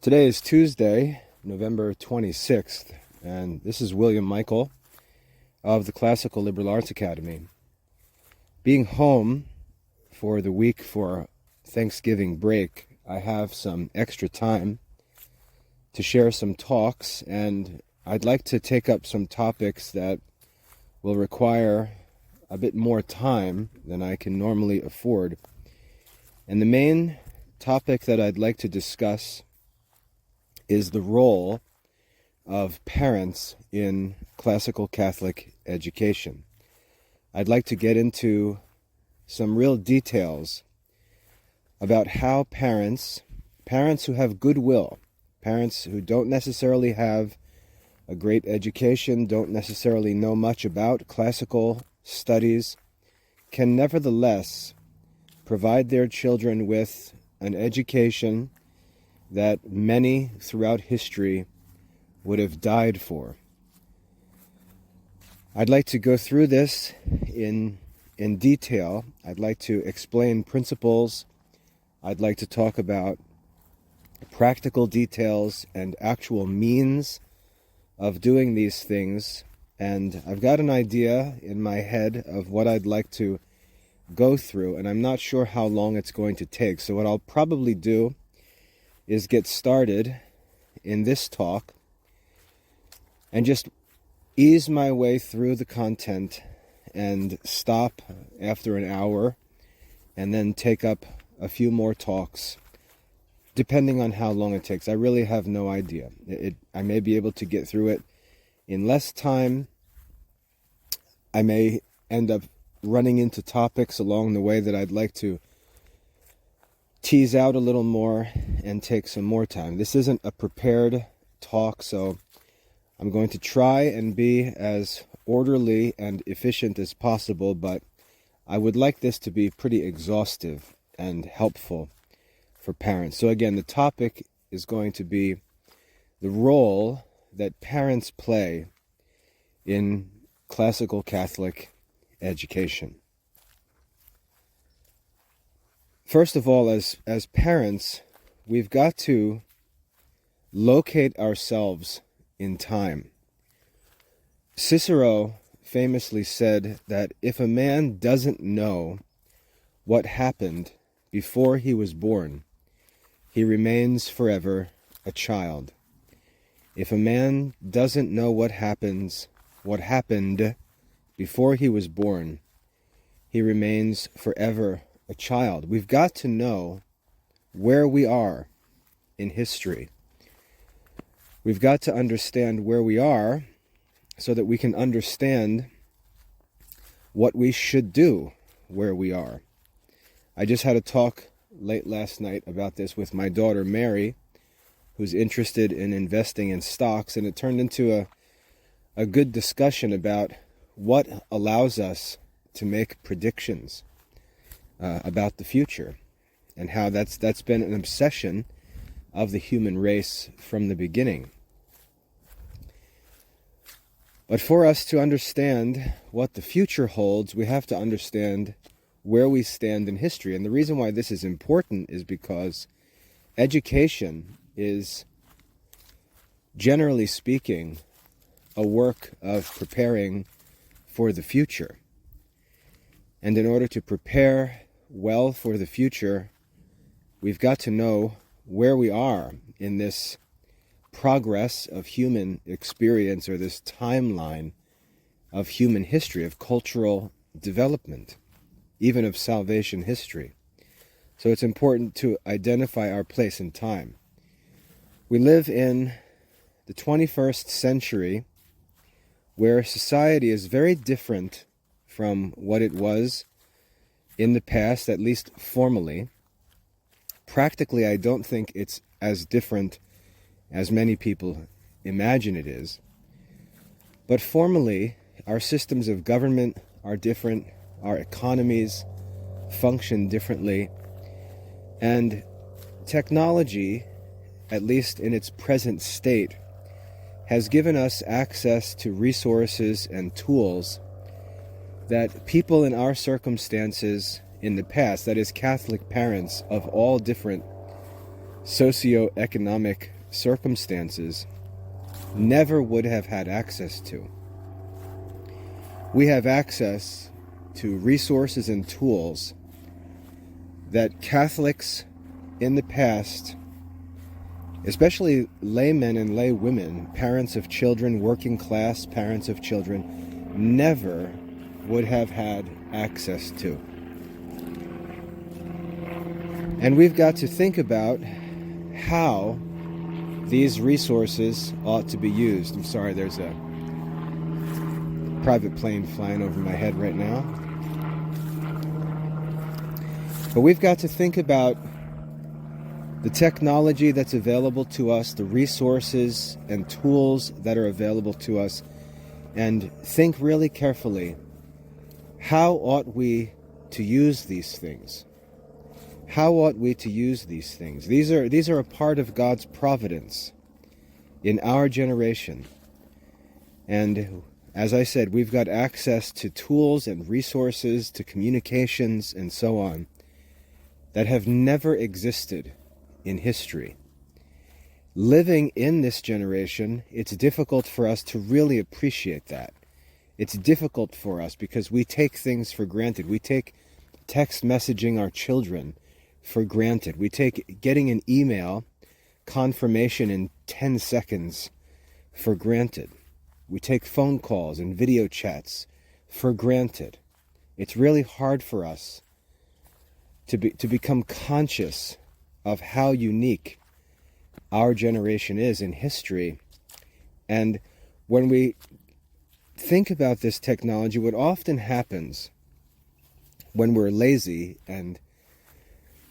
Today is Tuesday, November 26th, and this is William Michael of the Classical Liberal Arts Academy. Being home for the week for Thanksgiving break, I have some extra time to share some talks, and I'd like to take up some topics that will require a bit more time than I can normally afford. And the main topic that I'd like to discuss is the role of parents in classical Catholic education. I'd like to get into some real details about how parents who have goodwill, parents who don't necessarily have a great education, don't necessarily know much about classical studies, can nevertheless provide their children with an education that many throughout history would have died for. I'd like to go through this in detail. I'd like to explain principles. I'd like to talk about practical details and actual means of doing these things. And I've got an idea in my head of what I'd like to go through, and I'm not sure how long it's going to take. So what I'll probably do is get started in this talk and just ease my way through the content and stop after an hour and then take up a few more talks depending on how long it takes. I really have no idea. I may be able to get through it in less time. I may end up running into topics along the way that I'd like to tease out a little more and take some more time. This isn't a prepared talk, so I'm going to try and be as orderly and efficient as possible, but I would like this to be pretty exhaustive and helpful for parents. So again, the topic is going to be the role that parents play in classical Catholic education. First of all, as parents, we've got to locate ourselves in time. Cicero famously said that if a man doesn't know what happened before he was born, he remains forever a child. If a man doesn't know what happened before he was born, he remains forever a child. We've got to know where we are in history. We've got to understand where we are so that we can understand what we should do where we are. I just had a talk late last night about this with my daughter Mary, who's interested in investing in stocks, and it turned into a good discussion about what allows us to make predictions about the future, and how that's been an obsession of the human race from the beginning. But for us to understand what the future holds, we have to understand where we stand in history. And the reason why this is important is because education is, generally speaking, a work of preparing for the future. And in order to prepare well for the future, we've got to know where we are in this progress of human experience, or this timeline of human history, of cultural development, even of salvation history. So it's important to identify our place in time. We live in the 21st century where society is very different from what it was in the past, at least formally. Practically, I don't think it's as different as many people imagine it is. But formally, our systems of government are different, our economies function differently, and technology, at least in its present state, has given us access to resources and tools that people in our circumstances in the past, that is Catholic parents of all different socioeconomic circumstances never would have had access to. We have access to resources and tools that Catholics in the past, especially laymen and laywomen, parents of children, working class parents of children, never would have had access to. And we've got to think about how these resources ought to be used. I'm sorry, there's a private plane flying over my head right now. But we've got to think about the technology that's available to us, the resources and tools that are available to us, and think really carefully, how ought we to use these things? How ought we to use these things? These are a part of God's providence in our generation. And as I said, we've got access to tools and resources, to communications and so on, that have never existed in history. Living in this generation, it's difficult for us to really appreciate that. It's difficult for us because we take things for granted. We take text messaging our children for granted. We take getting an email confirmation in 10 seconds for granted. We take phone calls and video chats for granted. It's really hard for us to become conscious of how unique our generation is in history. And when we think about this technology, what often happens when we're lazy and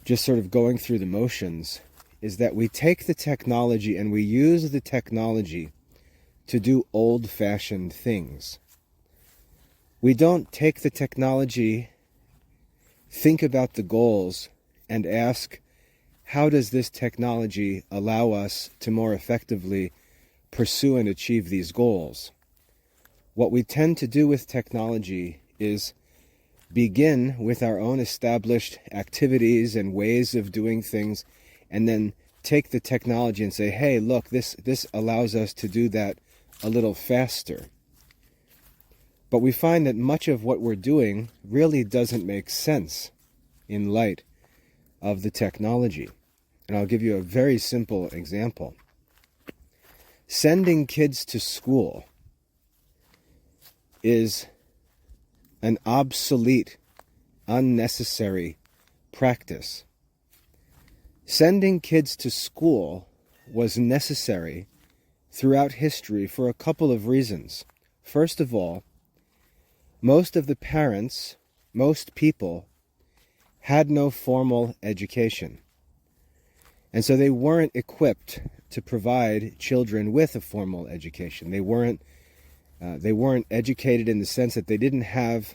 just sort of going through the motions is that we take the technology and we use the technology to do old-fashioned things. We don't take the technology, think about the goals, and ask, how does this technology allow us to more effectively pursue and achieve these goals? What we tend to do with technology is begin with our own established activities and ways of doing things, and then take the technology and say, hey, look, this allows us to do that a little faster. But we find that much of what we're doing really doesn't make sense in light of the technology. And I'll give you a very simple example. Sending kids to school is an obsolete, unnecessary practice. Sending kids to school was necessary throughout history for a couple of reasons. First of all, most of the parents, most people, had no formal education. And so they weren't equipped to provide children with a formal education. They weren't educated in the sense that they didn't have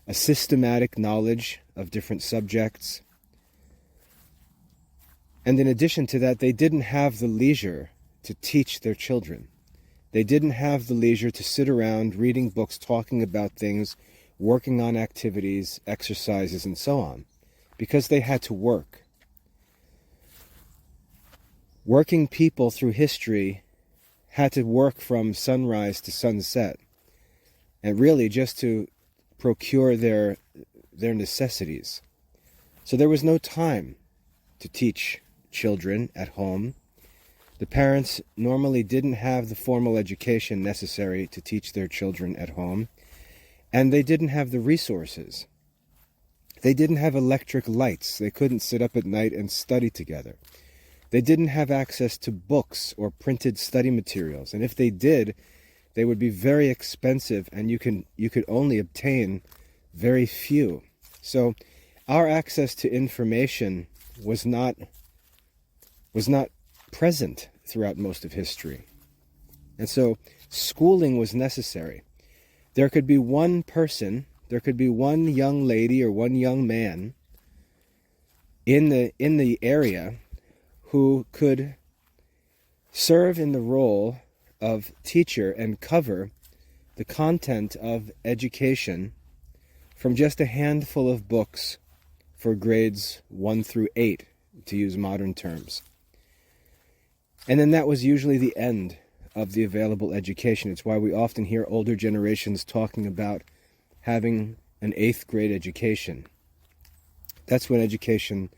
a systematic knowledge of different subjects. And in addition to that, they didn't have the leisure to teach their children. They didn't have the leisure to sit around reading books, talking about things, working on activities, exercises, and so on, because they had to work. Working people through history had to work from sunrise to sunset, and really just to procure their necessities. So there was no time to teach children at home. The parents normally didn't have the formal education necessary to teach their children at home, and they didn't have the resources. They didn't have electric lights. They couldn't sit up at night and study together. They didn't have access to books or printed study materials, and if they did, they would be very expensive, and you could only obtain very few. So our access to information was not present throughout most of history. And so schooling was necessary. There could be one person, there could be one young lady or one young man in the area who could serve in the role of teacher and cover the content of education from just a handful of books for grades 1 through 8, to use modern terms. And then that was usually the end of the available education. It's why we often hear older generations talking about having an 8th grade education. That's when education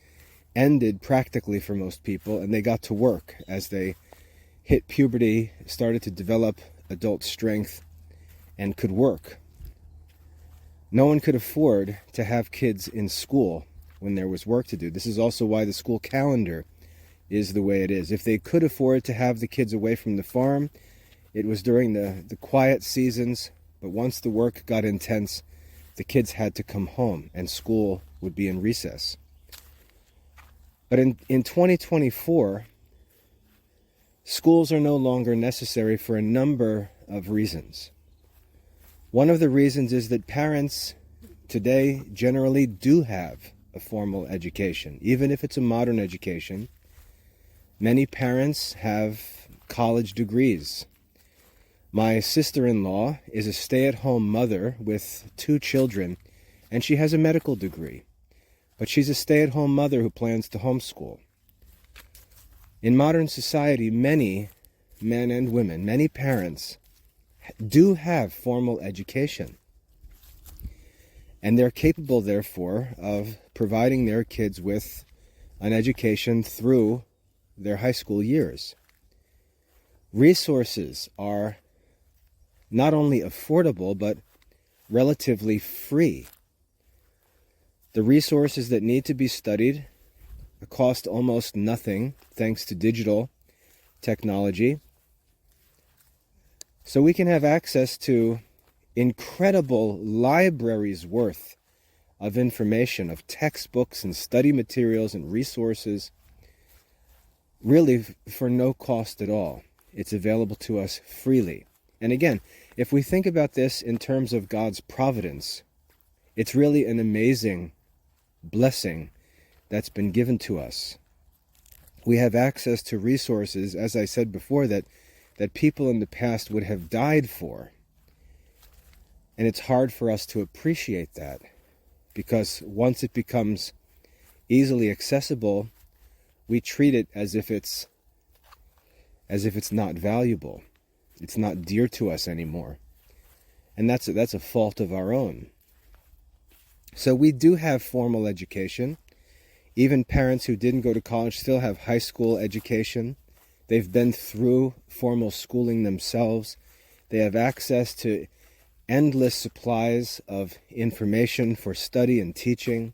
ended practically for most people, and they got to work as they hit puberty, started to develop adult strength, and could work. No one could afford to have kids in school when there was work to do. This is also why the school calendar is the way it is. If they could afford to have the kids away from the farm, it was during the quiet seasons, but once the work got intense, the kids had to come home and school would be in recess. But in 2024, schools are no longer necessary for a number of reasons. One of the reasons is that parents today generally do have a formal education, even if it's a modern education. Many parents have college degrees. My sister-in-law is a stay-at-home mother with 2 children, and she has a medical degree. But she's a stay-at-home mother who plans to homeschool. In modern society, many men and women, many parents do have formal education. And they're capable, therefore, of providing their kids with an education through their high school years. Resources are not only affordable, but relatively free. The resources that need to be studied cost almost nothing thanks to digital technology. So we can have access to incredible libraries worth of information, of textbooks and study materials and resources, really for no cost at all. It's available to us freely. And again, if we think about this in terms of God's providence, it's really an amazing blessing that's been given to us. We have access to resources, as I said before, that people in the past would have died for. And it's hard for us to appreciate that, because once it becomes easily accessible, we treat it as if it's not valuable. It's not dear to us anymore. And that's a fault of our own. So we do have formal education. Even parents who didn't go to college still have high school education. They've been through formal schooling themselves. They have access to endless supplies of information for study and teaching.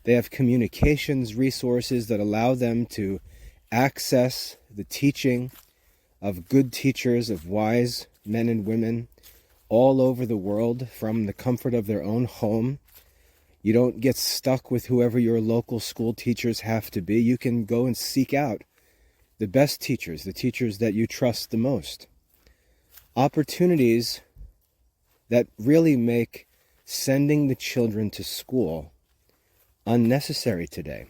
They have communications resources that allow them to access the teaching of good teachers, of wise men and women all over the world from the comfort of their own home. You don't get stuck with whoever your local school teachers have to be. You can go and seek out the best teachers, the teachers that you trust the most. Opportunities that really make sending the children to school unnecessary today.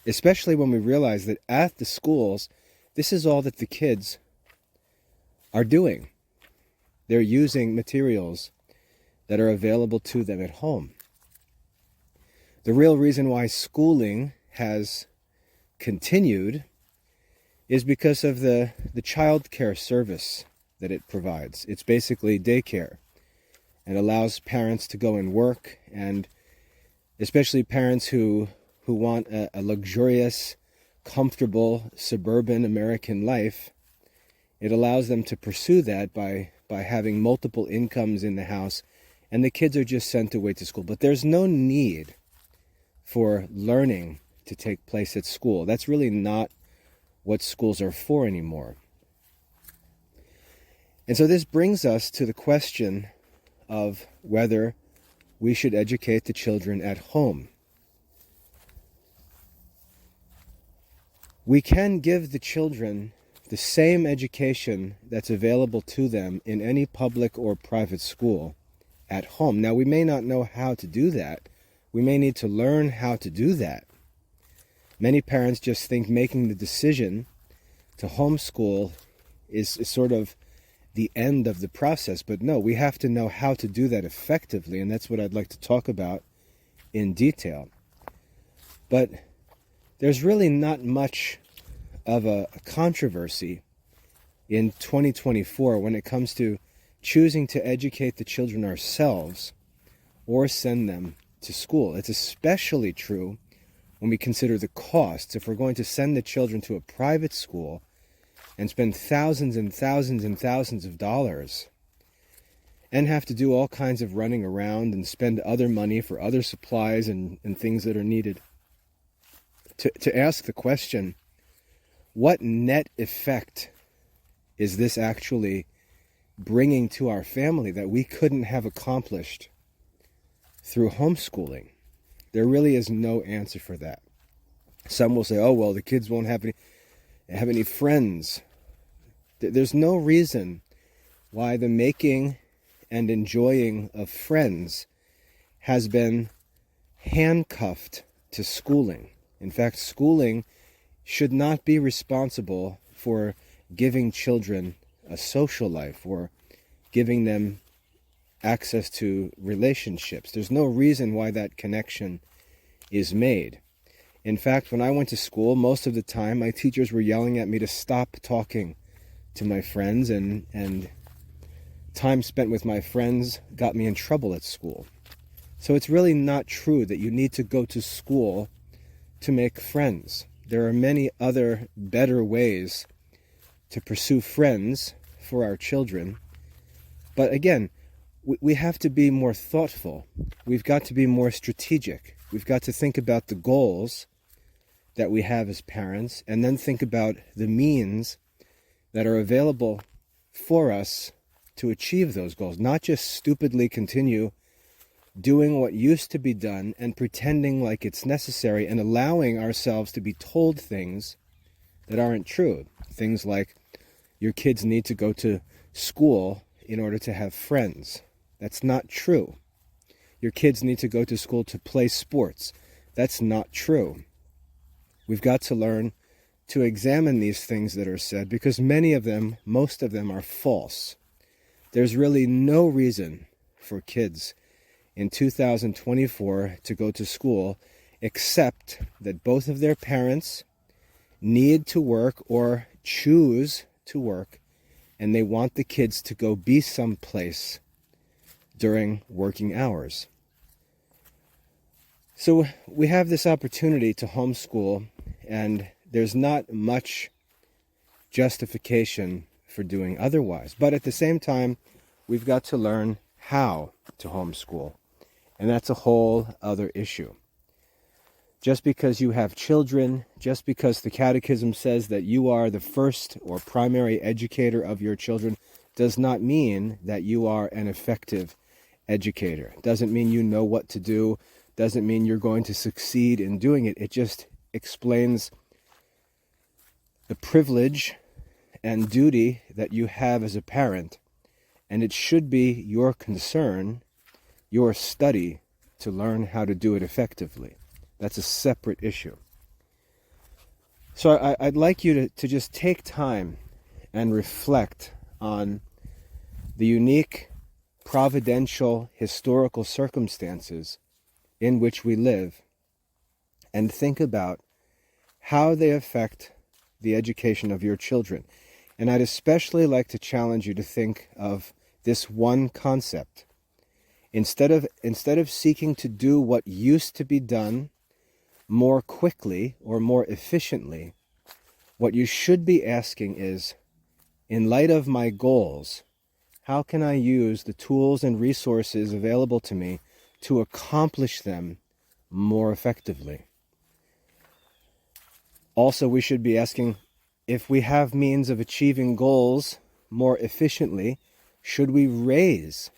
Especially when we realize that at the schools, this is all that the kids are doing. They're using materials that are available to them at home. The real reason why schooling has continued is because of the child care service that it provides. It's basically daycare. It allows parents to go and work, and especially parents who want a luxurious, comfortable, suburban American life. It allows them to pursue that by having multiple incomes in the house, and the kids are just sent away to school. But there's no need for learning to take place at school. That's really not what schools are for anymore. And so this brings us to the question of whether we should educate the children at home. We can give the children the same education that's available to them in any public or private school at home. Now, we may not know how to do that. We may need to learn how to do that. Many parents just think making the decision to homeschool is sort of the end of the process. But no, we have to know how to do that effectively, and that's what I'd like to talk about in detail. But there's really not much of a controversy in 2024 when it comes to choosing to educate the children ourselves or send them to school. It's especially true when we consider the costs. If we're going to send the children to a private school and spend thousands and thousands and thousands of dollars and have to do all kinds of running around and spend other money for other supplies and things that are needed, to ask the question, what net effect is this actually bringing to our family that we couldn't have accomplished through homeschooling? There really is no answer for that. Some will say, oh, well, the kids won't have any friends. There's no reason why the making and enjoying of friends has been handcuffed to schooling. In fact, schooling should not be responsible for giving children a social life or giving them access to relationships. There's no reason why that connection is made. In fact, when I went to school, most of the time my teachers were yelling at me to stop talking to my friends, and time spent with my friends got me in trouble at school. So it's really not true that you need to go to school to make friends. There are many other better ways to pursue friends for our children. But again, we have to be more thoughtful. We've got to be more strategic. We've got to think about the goals that we have as parents, and then think about the means that are available for us to achieve those goals. Not just stupidly continue doing what used to be done and pretending like it's necessary and allowing ourselves to be told things that aren't true. Things like, your kids need to go to school in order to have friends. That's not true. Your kids need to go to school to play sports. That's not true. We've got to learn to examine these things that are said, because most of them are false. There's really no reason for kids in 2024 to go to school except that both of their parents need to work or choose to work, and they want the kids to go be someplace during working hours. So we have this opportunity to homeschool, and there's not much justification for doing otherwise. But at the same time, we've got to learn how to homeschool. And that's a whole other issue. Just because you have children, just because the Catechism says that you are the first or primary educator of your children, does not mean that you are an effective educator. Doesn't mean you know what to do. Doesn't mean you're going to succeed in doing it. It just explains the privilege and duty that you have as a parent. And it should be your concern, your study, to learn how to do it effectively. That's a separate issue. So I'd like you to just take time and reflect on the unique, providential, historical circumstances in which we live, and think about how they affect the education of your children. And I'd especially like to challenge you to think of this one concept. Instead of seeking to do what used to be done more quickly or more efficiently, what you should be asking is, in light of my goals, how can I use the tools and resources available to me to accomplish them more effectively? Also, we should be asking, if we have means of achieving goals more efficiently, should we raise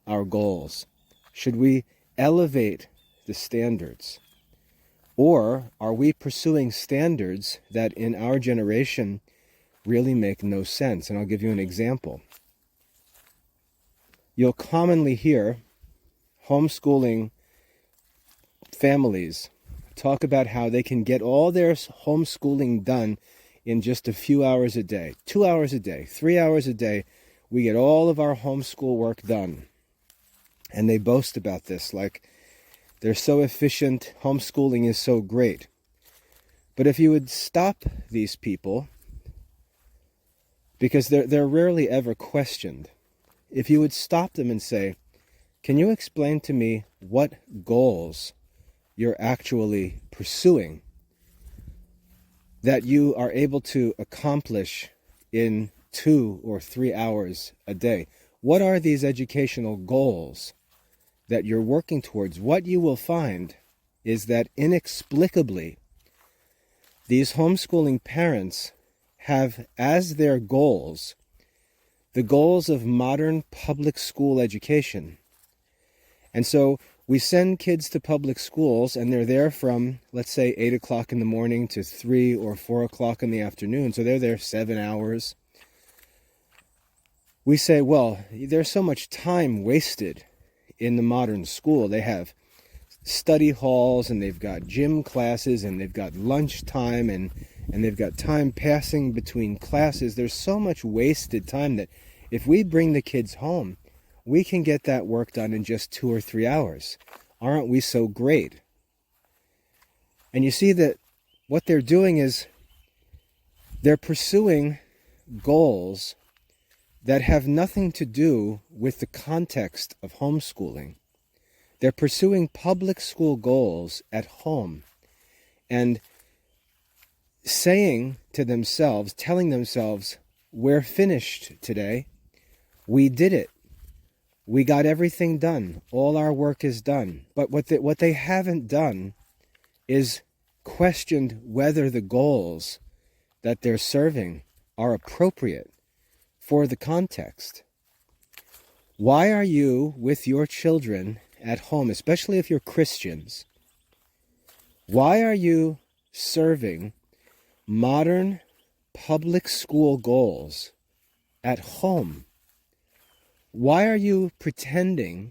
our goals? Should we elevate the standards? Or are we pursuing standards that in our generation really make no sense? And I'll give you an example. You'll commonly hear homeschooling families talk about how they can get all their homeschooling done in just a few hours a day, 2 hours a day, 3 hours a day. We get all of our homeschool work done. And they boast about this, like they're so efficient, homeschooling is so great. But if you would stop these people, because they're rarely ever questioned, if you would stop them and say, can you explain to me what goals you're actually pursuing that you are able to accomplish in 2 or 3 hours a day? What are these educational goals that you're working towards? What you will find is that inexplicably, these homeschooling parents have as their goals the goals of modern public school education. And so we send kids to public schools, and they're there from, let's say, 8 o'clock in the morning to 3 or 4 o'clock in the afternoon. So they're there 7 hours. We say, well, there's so much time wasted in the modern school. They have study halls, and they've got gym classes, and they've got lunch time, and they've got time passing between classes. There's so much wasted time that if we bring the kids home, we can get that work done in just 2 or 3 hours. Aren't we so great? And you see that what they're doing is they're pursuing goals that have nothing to do with the context of homeschooling. They're pursuing public school goals at home and saying to themselves, telling themselves, we're finished today. We did it. We got everything done. All our work is done. But what they haven't done is questioned whether the goals that they're serving are appropriate for the context. Why are you with your children at home, especially if you're Christians? Why are you serving modern public school goals at home? Why are you pretending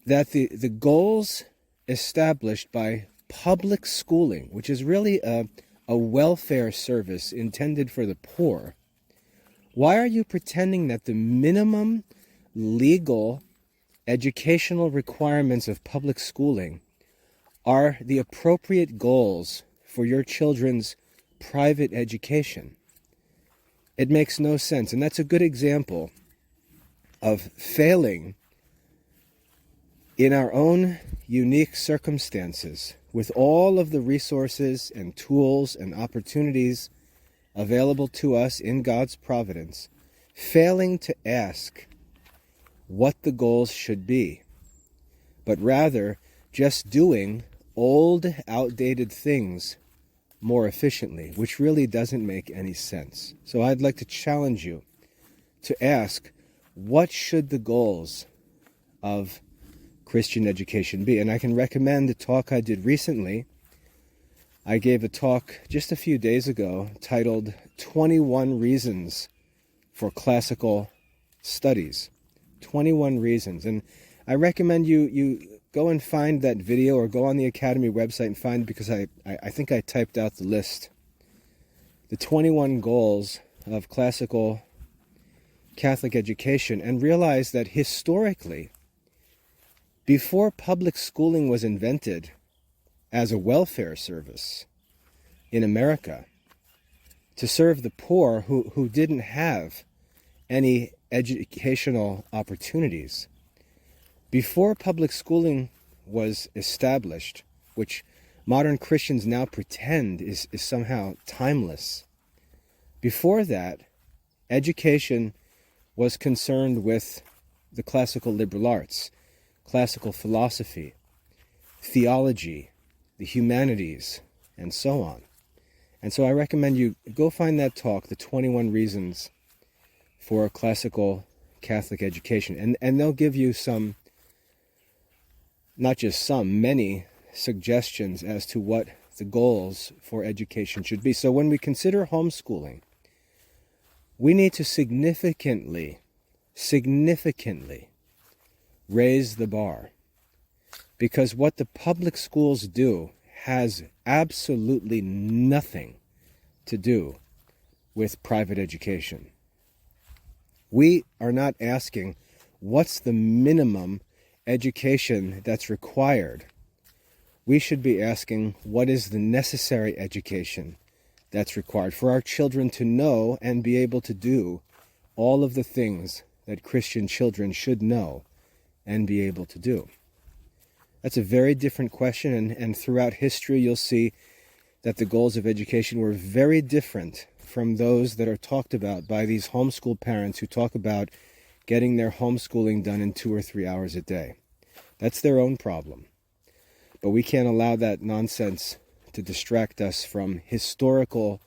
that the goals established by public schooling, which is really a welfare service intended for the poor, why are you pretending that the minimum legal educational requirements of public schooling are the appropriate goals for your children's private education? It makes no sense. And that's a good example of failing in our own unique circumstances with all of the resources and tools and opportunities available to us in God's providence, failing to ask what the goals should be, but rather just doing old, outdated things more efficiently, which really doesn't make any sense. So I'd like to challenge you to ask, what should the goals of Christian education be? And I can recommend a talk I did recently. I gave a talk just a few days ago titled 21 Reasons for Classical Studies. 21 reasons. And I recommend you go and find that video, or go on the Academy website and find it, because I think I typed out the list. The 21 goals of classical Catholic education, and realize that historically, before public schooling was invented as a welfare service in America to serve the poor who didn't have any educational opportunities, before public schooling was established, which modern Christians now pretend is somehow timeless, before that, education was concerned with the classical liberal arts, classical philosophy, theology, the humanities, and so on. And so I recommend you go find that talk, the 21 Reasons for Classical Catholic Education. And they'll give you some, not just some, many suggestions as to what the goals for education should be. So when we consider homeschooling, we need to significantly raise the bar. Because what the public schools do has absolutely nothing to do with private education. We are not asking what's the minimum education that's required. we should be asking, what is the necessary education that's required for our children to know and be able to do all of the things that Christian children should know and be able to do? That's a very different question, and throughout history you'll see that the goals of education were very different from those that are talked about by these homeschool parents who talk about getting their homeschooling done in 2 or 3 hours a day. That's their own problem. But we can't allow that nonsense to distract us from historical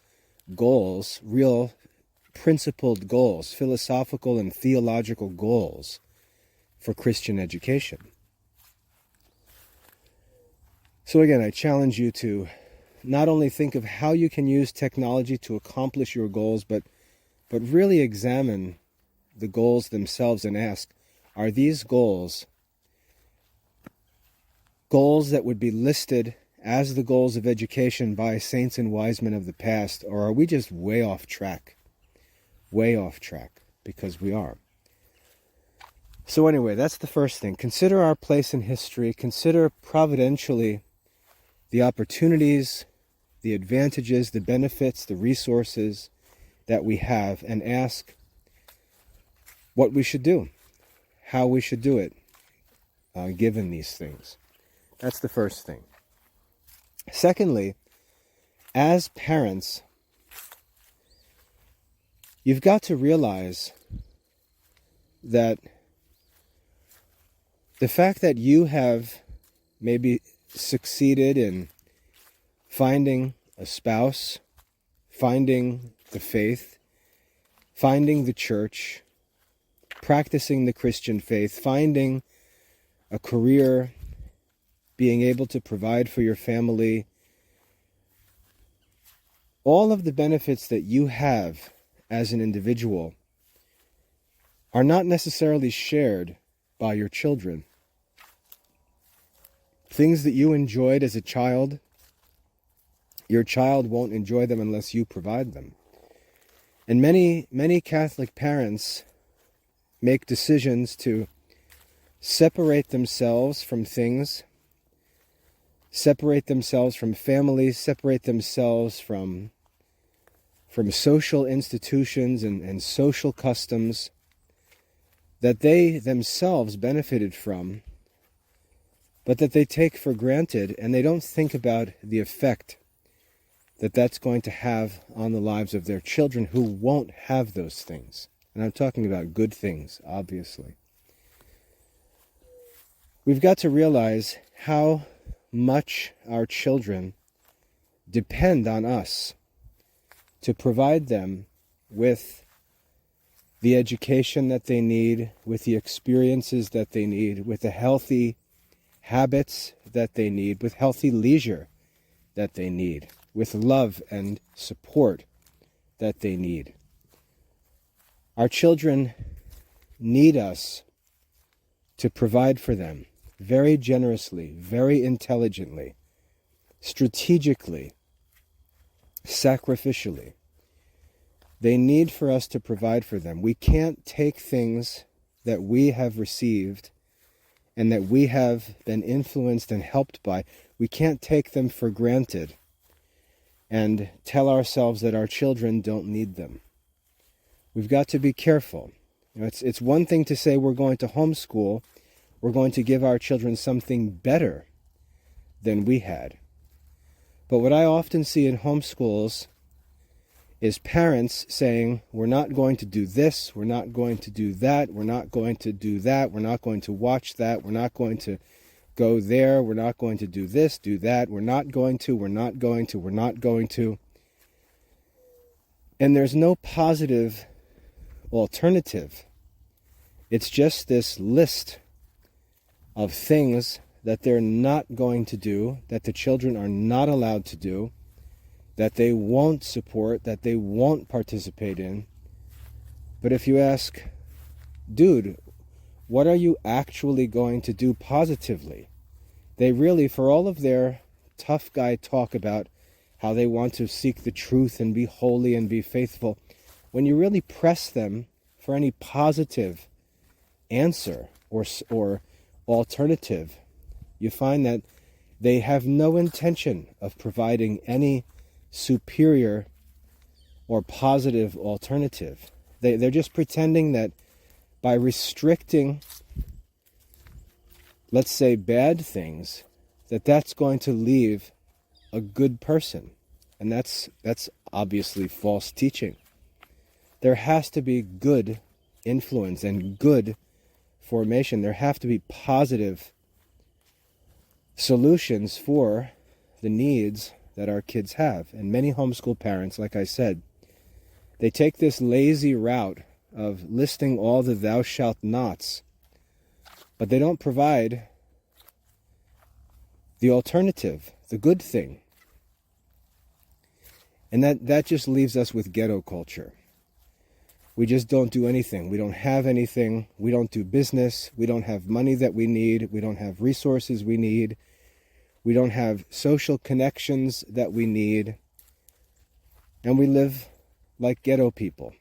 goals, real principled goals, philosophical and theological goals for Christian education. So again, I challenge you to not only think of how you can use technology to accomplish your goals, but really examine the goals themselves and ask, are these goals that would be listed as the goals of education by saints and wise men of the past, or are we just way off track? Way off track, because we are. So anyway, that's the first thing. Consider our place in history. Consider providentially the opportunities, the advantages, the benefits, the resources that we have, and ask what we should do, how we should do it, given these things. That's the first thing. Secondly, as parents, you've got to realize that the fact that you have maybe succeeded in finding a spouse, finding the faith, finding the church, practicing the Christian faith, finding a career, being able to provide for your family, all of the benefits that you have as an individual are not necessarily shared by your children. Things that you enjoyed as a child, your child won't enjoy them unless you provide them. And many Catholic parents make decisions to separate themselves from things, separate themselves from families, separate themselves from social institutions and social customs that they themselves benefited from, but that they take for granted, and they don't think about the effect that that's going to have on the lives of their children who won't have those things. And I'm talking about good things, obviously. We've got to realize how much our children depend on us to provide them with the education that they need, with the experiences that they need, with the healthy habits that they need, with healthy leisure that they need, with love and support that they need. Our children need us to provide for them very generously, very intelligently, strategically, sacrificially. They need for us to provide for them. We can't take things that we have received and that we have been influenced and helped by. We can't take them for granted and tell ourselves that our children don't need them. We've got to be careful. You know, it's one thing to say we're going to homeschool, we're going to give our children something better than we had. But what I often see in homeschools is parents saying, we're not going to do this, we're not going to do that, we're not going to do that, we're not going to watch that, we're not going to go there, we're not going to do this, do that, we're not going to. And there's no positive alternative. It's just this list of things that they're not going to do, that the children are not allowed to do, that they won't support, that they won't participate in. But if you ask, dude, what are you actually going to do positively? They really, for all of their tough guy talk about how they want to seek the truth and be holy and be faithful, when you really press them for any positive answer or alternative, you find that They have no intention of providing any superior or positive alternative. They're just pretending that by restricting, let's say, bad things, that's going to leave a good person. And that's obviously false teaching. There has to be good influence and good formation. There have to be positive solutions for the needs that our kids have. And many homeschool parents, like I said, they take this lazy route of listing all the thou shalt nots, but they don't provide the alternative, the good thing. And that just leaves us with ghetto culture. We just don't do anything. We don't have anything. We don't do business. We don't have money that we need. We don't have resources we need. We don't have social connections that we need. And we live like ghetto people.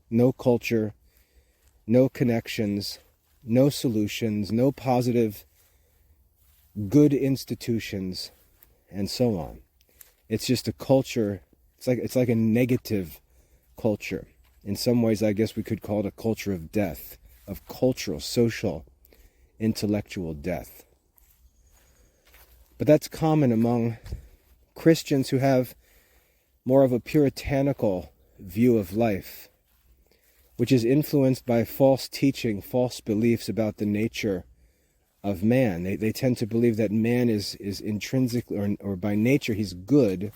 No culture, no connections, no solutions, no positive, good institutions, and so on. It's just a culture. It's like a negative culture. In some ways, I guess we could call it a culture of death, of cultural, social, intellectual death. But that's common among Christians who have more of a puritanical view of life, which is influenced by false teaching, false beliefs about the nature of man. They tend to believe that man is intrinsically, or by nature, he's good,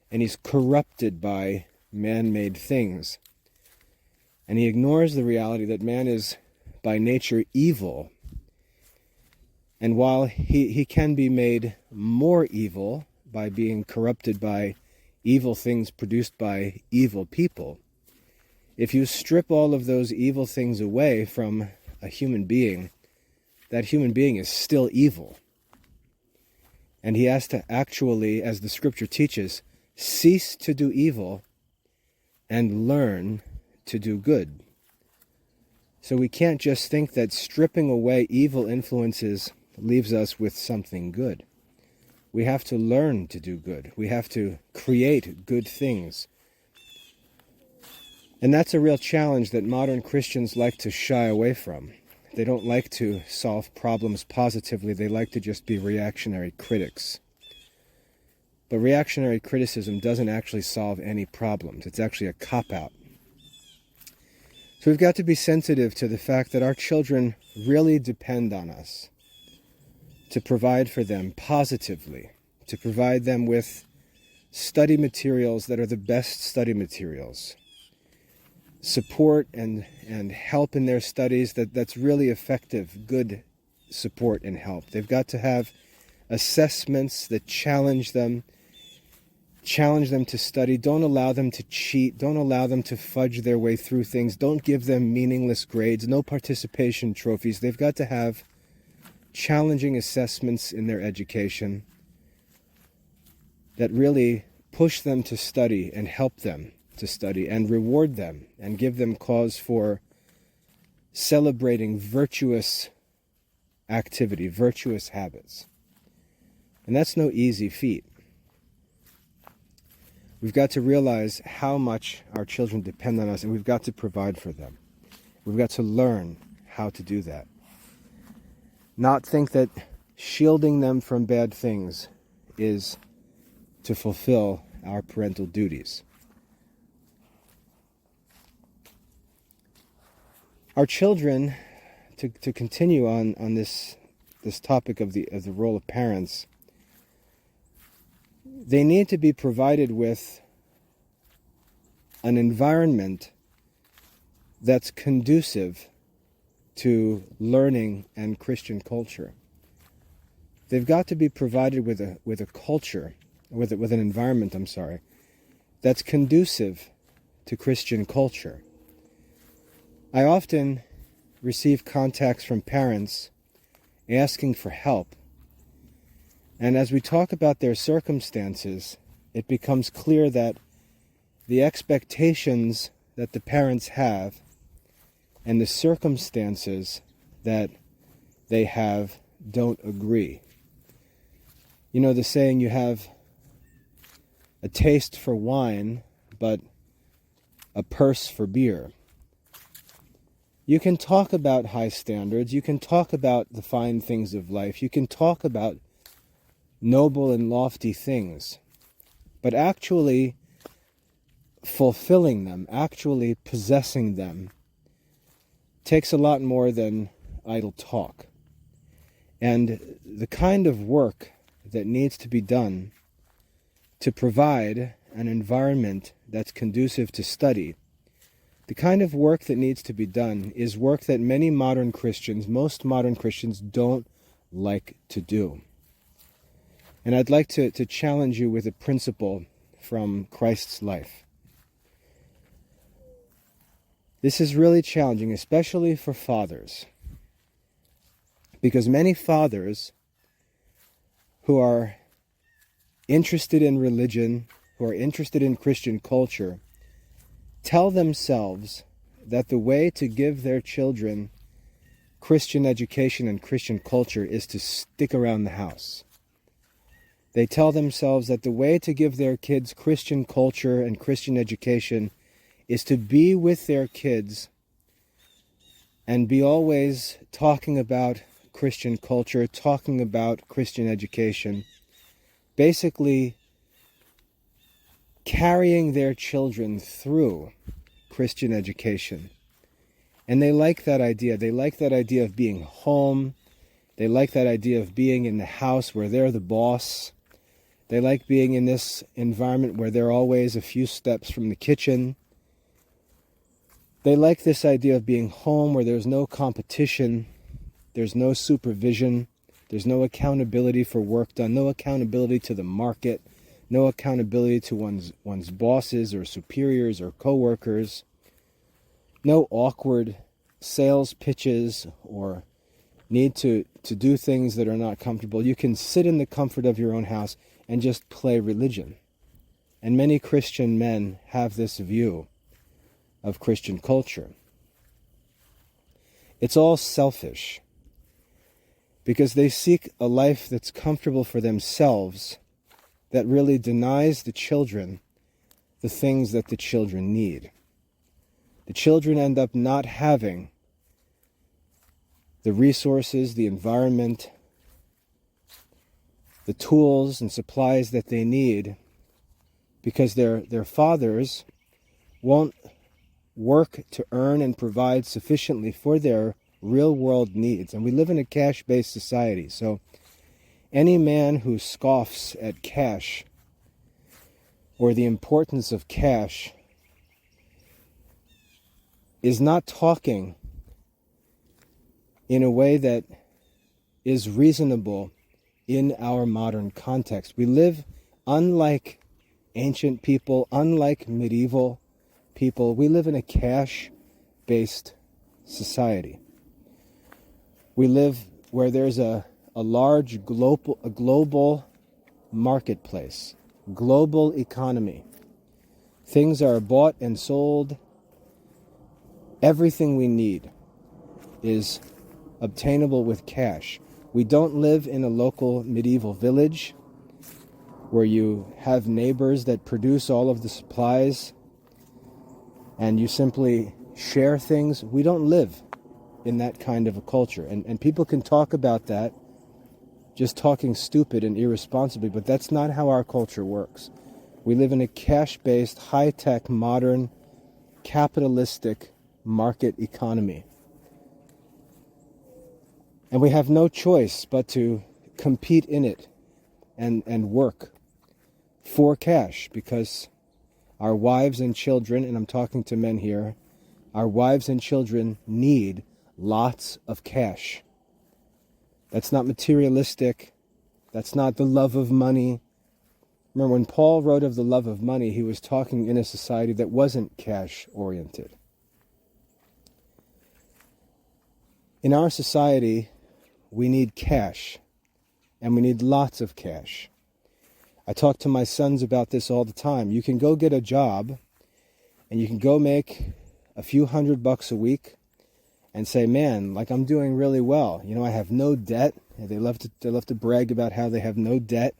and he's corrupted by man-made things. And he ignores the reality that man is by nature evil. And while he can be made more evil by being corrupted by evil things produced by evil people, if you strip all of those evil things away from a human being, that human being is still evil. And he has to actually, as the scripture teaches, cease to do evil and learn to do good. So we can't just think that stripping away evil influences leaves us with something good. We have to learn to do good. We have to create good things. And that's a real challenge that modern Christians like to shy away from. They don't like to solve problems positively. They like to just be reactionary critics. But reactionary criticism doesn't actually solve any problems. It's actually a cop-out. So we've got to be sensitive to the fact that our children really depend on us to provide for them positively, to provide them with study materials that are the best study materials, support and help in their studies that's really effective, good support and help. They've got to have assessments that challenge them to study. Don't allow them to cheat. Don't allow them to fudge their way through things. Don't give them meaningless grades. No participation trophies. They've got to have challenging assessments in their education that really push them to study and help them to study and reward them and give them cause for celebrating virtuous activity, virtuous habits. And that's no easy feat. We've got to realize how much our children depend on us, and we've got to provide for them. We've got to learn how to do that. Not think that shielding them from bad things is to fulfill our parental duties. Our children, to continue on this topic of the role of parents, they need to be provided with an environment that's conducive to learning and Christian culture. They've got to be provided with a culture, with an environment, that's conducive to Christian culture. I often receive contacts from parents asking for help. And as we talk about their circumstances, it becomes clear that the expectations that the parents have and the circumstances that they have don't agree. You know the saying, you have a taste for wine, but a purse for beer. You can talk about high standards, you can talk about the fine things of life, you can talk about noble and lofty things, but actually fulfilling them, actually possessing them, takes a lot more than idle talk. And the kind of work that needs to be done to provide an environment that's conducive to study, the kind of work that needs to be done is work that many modern Christians, most modern Christians, don't like to do. And I'd like to challenge you with a principle from Christ's life. This is really challenging, especially for fathers, because many fathers who are interested in religion, who are interested in Christian culture, tell themselves that the way to give their children Christian education and Christian culture is to stick around the house. They tell themselves that the way to give their kids Christian culture and Christian education is to be with their kids and be always talking about Christian culture, talking about Christian education, basically carrying their children through Christian education. And they like that idea. They like that idea of being home. They like that idea of being in the house where they're the boss. They like being in this environment where they're always a few steps from the kitchen. They like this idea of being home where there's no competition, there's no supervision, there's no accountability for work done, no accountability to the market, no accountability to one's bosses or superiors or coworkers, no awkward sales pitches or need to do things that are not comfortable. You can sit in the comfort of your own house and just play religion. And many Christian men have this view of Christian culture. It's all selfish, because they seek a life that's comfortable for themselves, that really denies the children the things that the children need. The children end up not having the resources, the environment, the tools and supplies that they need, because their fathers won't work to earn and provide sufficiently for their real-world needs. And we live in a cash-based society, so any man who scoffs at cash or the importance of cash is not talking in a way that is reasonable in our modern context. We live, unlike ancient people, unlike medieval people, we live in a cash-based society. We live where there's a large global marketplace, global economy. Things are bought and sold. Everything we need is obtainable with cash. We don't live in a local medieval village where you have neighbors that produce all of the supplies and you simply share things. We don't live in that kind of a culture. And people can talk about that, just talking stupid and irresponsibly, but that's not how our culture works. We live in a cash-based, high-tech, modern, capitalistic market economy. And we have no choice but to compete in it and work for cash, because our wives and children, and I'm talking to men here, our wives and children need lots of cash. That's not materialistic. That's not the love of money. Remember, when Paul wrote of the love of money, he was talking in a society that wasn't cash-oriented. In our society, we need cash, and we need lots of cash. I talk to my sons about this all the time. You can go get a job, and you can go make a few $100 a week and say, man, like I'm doing really well. You know, I have no debt, They love to brag about how they have no debt.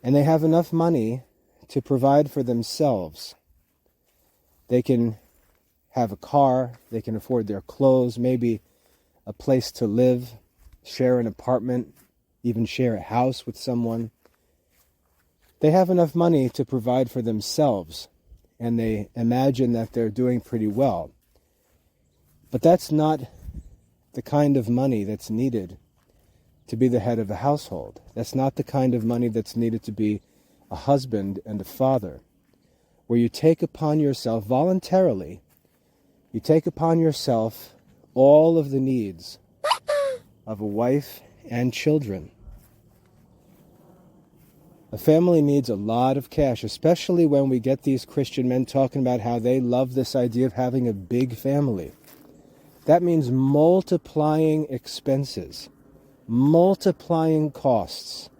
And they have enough money to provide for themselves. They can have a car, they can afford their clothes, maybe a place to live, share an apartment, even share a house with someone. They have enough money to provide for themselves, and they imagine that they're doing pretty well. But that's not the kind of money that's needed to be the head of a household. That's not the kind of money that's needed to be a husband and a father, where you take upon yourself voluntarily, you take upon yourself all of the needs of a wife and children. A family needs a lot of cash, especially when we get these Christian men talking about how they love this idea of having a big family. That means multiplying expenses, multiplying costs.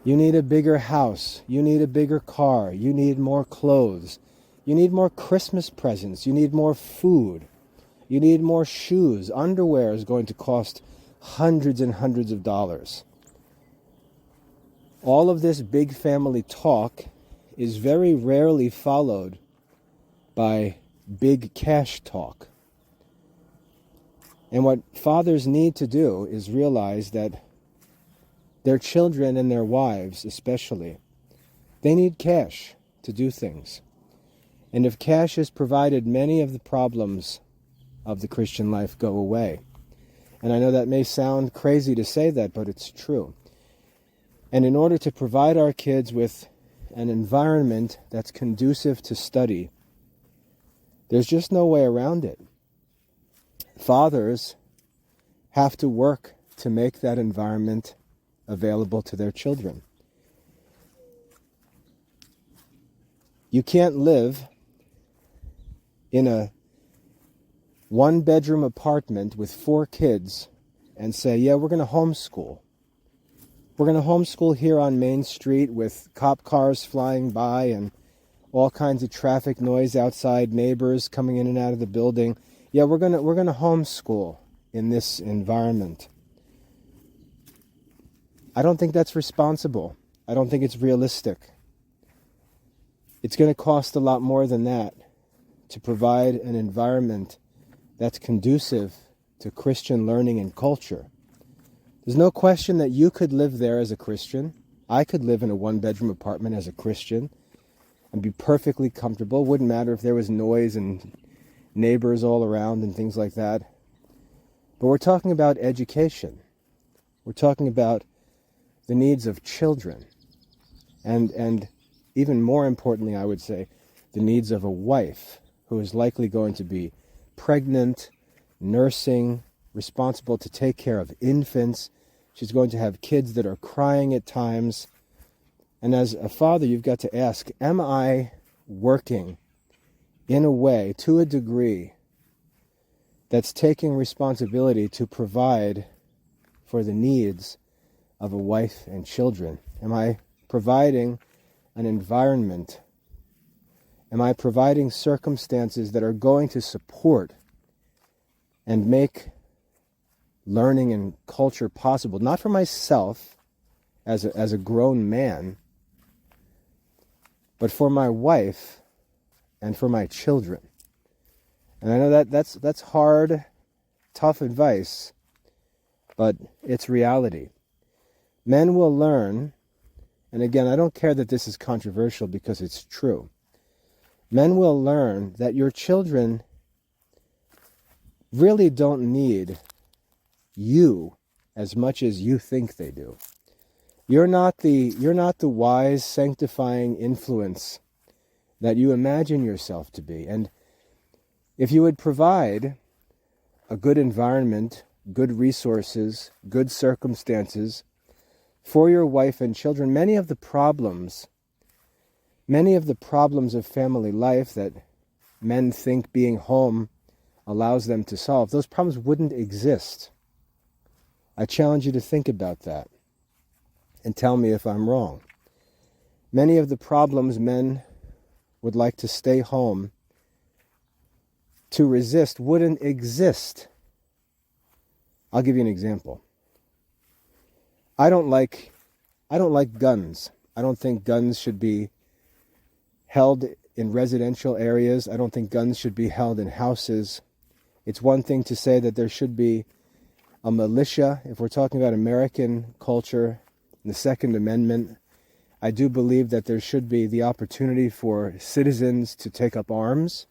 You need a bigger house, you need a bigger car, you need more clothes, you need more Christmas presents, you need more food, you need more shoes. Underwear is going to cost hundreds and hundreds of dollars. All of this big family talk is very rarely followed by big cash talk. And what fathers need to do is realize that their children and their wives especially, they need cash to do things. And if cash is provided, many of the problems of the Christian life go away. And I know that may sound crazy to say that, but it's true. And in order to provide our kids with an environment that's conducive to study, there's just no way around it. Fathers have to work to make that environment available to their children. You can't live in a one-bedroom apartment with 4 kids and say, yeah, we're going to homeschool. We're going to homeschool here on Main Street with cop cars flying by and all kinds of traffic noise outside, neighbors coming in and out of the building. Yeah, we're going to homeschool in this environment. I don't think that's responsible. I don't think it's realistic. It's going to cost a lot more than that to provide an environment that's conducive to Christian learning and culture. There's no question that you could live there as a Christian. I could live in a one-bedroom apartment as a Christian and be perfectly comfortable. It wouldn't matter if there was noise and neighbors all around and things like that. But we're talking about education. We're talking about the needs of children. And even more importantly, I would say, the needs of a wife who is likely going to be pregnant, nursing, responsible to take care of infants. She's going to have kids that are crying at times. And as a father, you've got to ask, am I working in a way, to a degree, that's taking responsibility to provide for the needs of a wife and children? Am I providing an environment? Am I providing circumstances that are going to support and make learning and culture possible, not for myself as a grown man, but for my wife and for my children? And I know that's hard, tough advice, but it's reality. Men will learn, and again, I don't care that this is controversial because it's true. Men will learn that your children really don't need you as much as you think they do. You're not the wise, sanctifying influence that you imagine yourself to be. And if you would provide a good environment, good resources, good circumstances for your wife and children, many of the problems of family life that men think being home allows them to solve, those problems wouldn't exist. I challenge you to think about that and tell me if I'm wrong. Many of the problems men would like to stay home to resist wouldn't exist. I'll give you an example. I don't like guns. I don't think guns should be held in residential areas. I don't think guns should be held in houses. It's one thing to say that there should be a militia. If we're talking about American culture, the Second Amendment, I do believe that there should be the opportunity for citizens to take up arms.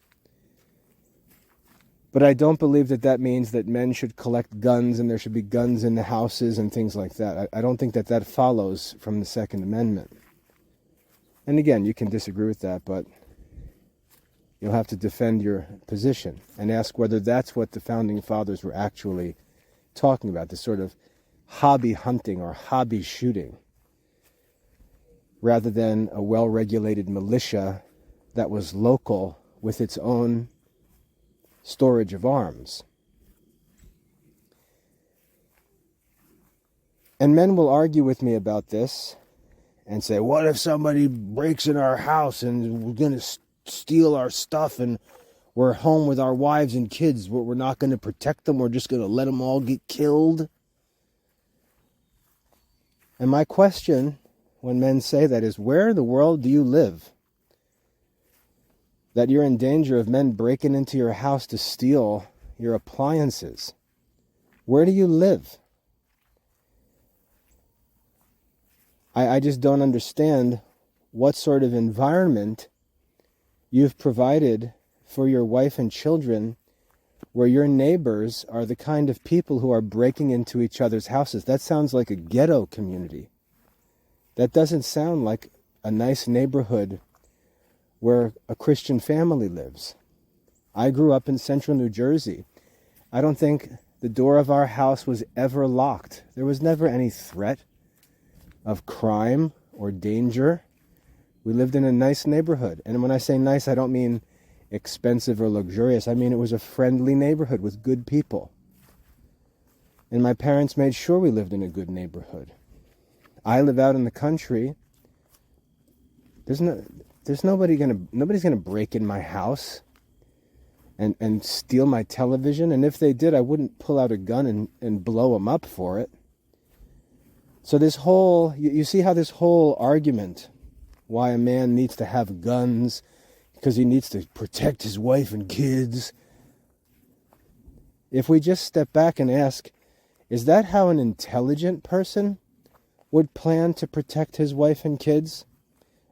But I don't believe that that means that men should collect guns and there should be guns in the houses and things like that. I don't think that that follows from the Second Amendment. And again, you can disagree with that, but you'll have to defend your position and ask whether that's what the Founding Fathers were actually talking about, this sort of hobby hunting or hobby shooting, rather than a well-regulated militia that was local with its own storage of arms. And men will argue with me about this and say, what if somebody breaks in our house and we're going to steal our stuff and we're home with our wives and kids? We're not going to protect them. We're just going to let them all get killed. And my question when men say that is, where in the world do you live that you're in danger of men breaking into your house to steal your appliances? Where do you live? I just don't understand what sort of environment you've provided for your wife and children where your neighbors are the kind of people who are breaking into each other's houses. That sounds like a ghetto community. That doesn't sound like a nice neighborhood where a Christian family lives. I grew up in central New Jersey. I don't think the door of our house was ever locked. There was never any threat of crime or danger. We lived in a nice neighborhood. And when I say nice, I don't mean expensive or luxurious. I mean it was a friendly neighborhood with good people. And my parents made sure we lived in a good neighborhood. I live out in the country. Nobody's gonna break in my house and steal my television. And if they did, I wouldn't pull out a gun and blow them up for it. So this whole, you see how this whole argument, why a man needs to have guns, because he needs to protect his wife and kids. If we just step back and ask, is that how an intelligent person would plan to protect his wife and kids?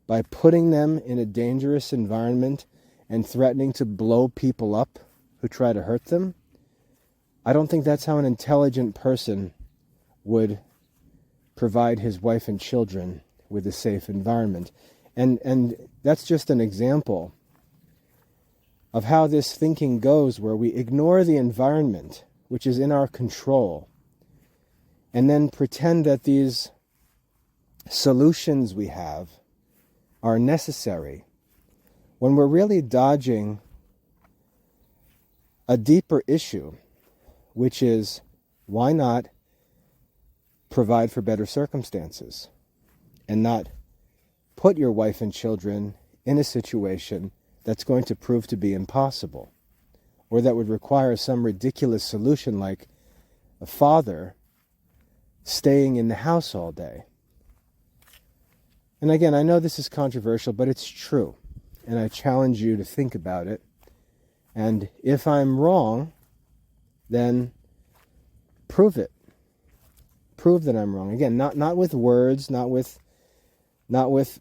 By putting them in a dangerous environment and threatening to blow people up who try to hurt them? I don't think that's how an intelligent person would provide his wife and children with a safe environment. And that's just an example of how this thinking goes, where we ignore the environment, which is in our control, and then pretend that these solutions we have are necessary, when we're really dodging a deeper issue, which is, why not provide for better circumstances and not put your wife and children in a situation that's going to prove to be impossible, or that would require some ridiculous solution like a father staying in the house all day. And again, I know this is controversial, but it's true. And I challenge you to think about it. And if I'm wrong, then prove it. Prove that I'm wrong. Again, not with words, not with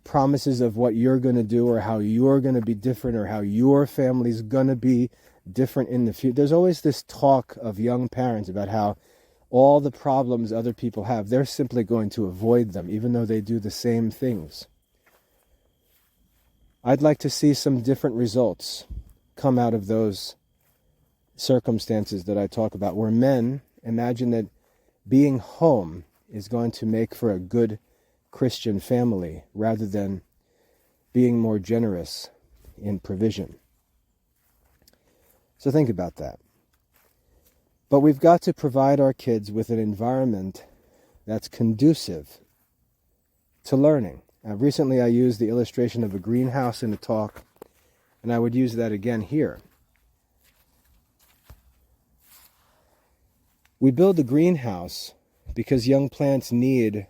promises of what you're going to do or how you're going to be different or how your family's going to be different in the future. There's always this talk of young parents about how all the problems other people have, they're simply going to avoid them, even though they do the same things. I'd like to see some different results come out of those circumstances that I talk about, where men imagine that being home is going to make for a good Christian family, rather than being more generous in provision. So think about that. But we've got to provide our kids with an environment that's conducive to learning. Recently I used the illustration of a greenhouse in a talk, and I would use that again here. We build a greenhouse because young plants need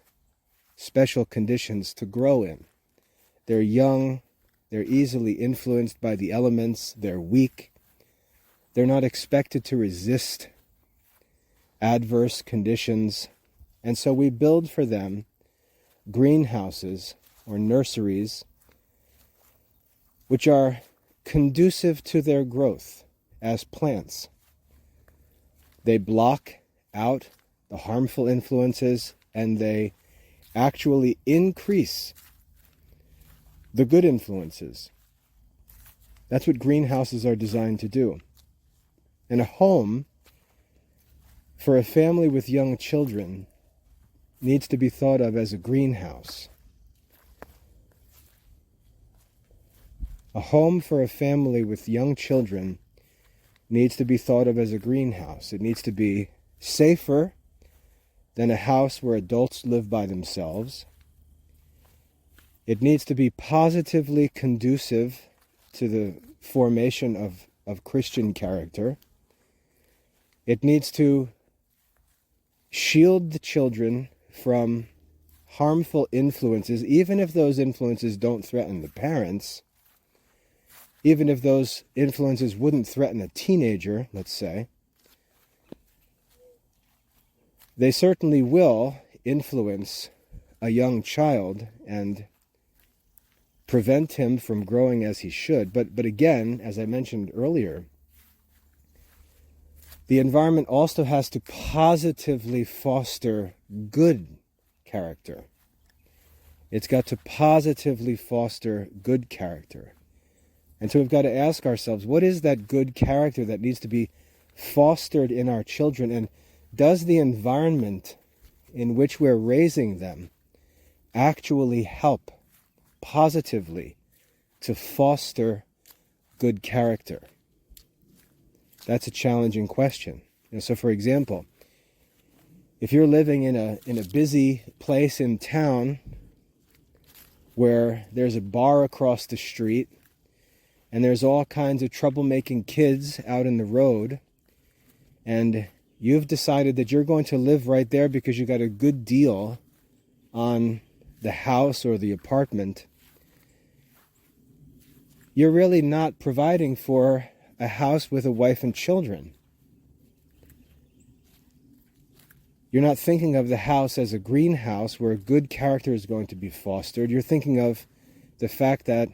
special conditions to grow in. They're young, they're easily influenced by the elements, they're weak, they're not expected to resist adverse conditions, and so we build for them greenhouses or nurseries which are conducive to their growth as plants. They block out the harmful influences and they actually increase the good influences. That's what greenhouses are designed to do. And a home for a family with young children needs to be thought of as a greenhouse. A home for a family with young children needs to be thought of as a greenhouse. It needs to be safer than a house where adults live by themselves. It needs to be positively conducive to the formation of Christian character. It needs to shield the children from harmful influences, even if those influences don't threaten the parents. Even if those influences wouldn't threaten a teenager, let's say, they certainly will influence a young child and prevent him from growing as he should. But again, as I mentioned earlier, the environment also has to positively foster good character. It's got to positively foster good character. And so we've got to ask ourselves, what is that good character that needs to be fostered in our children? And does the environment in which we're raising them actually help positively to foster good character? That's a challenging question. So for example, if you're living in a busy place in town where there's a bar across the street, and there's all kinds of troublemaking kids out in the road, and you've decided that you're going to live right there because you got a good deal on the house or the apartment, you're really not providing for a house with a wife and children. You're not thinking of the house as a greenhouse where good character is going to be fostered. You're thinking of the fact that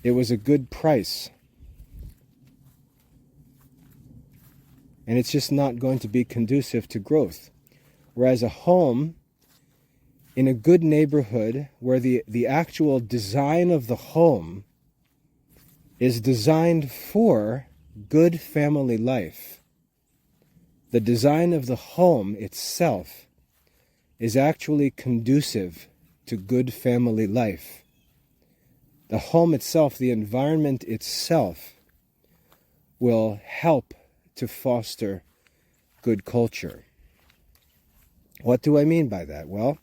it was a good price. And it's just not going to be conducive to growth. Whereas a home in a good neighborhood where the actual design of the home is designed for good family life. The design of the home itself is actually conducive to good family life. The home itself, the environment itself, will help to foster good culture. What do I mean by that? Well,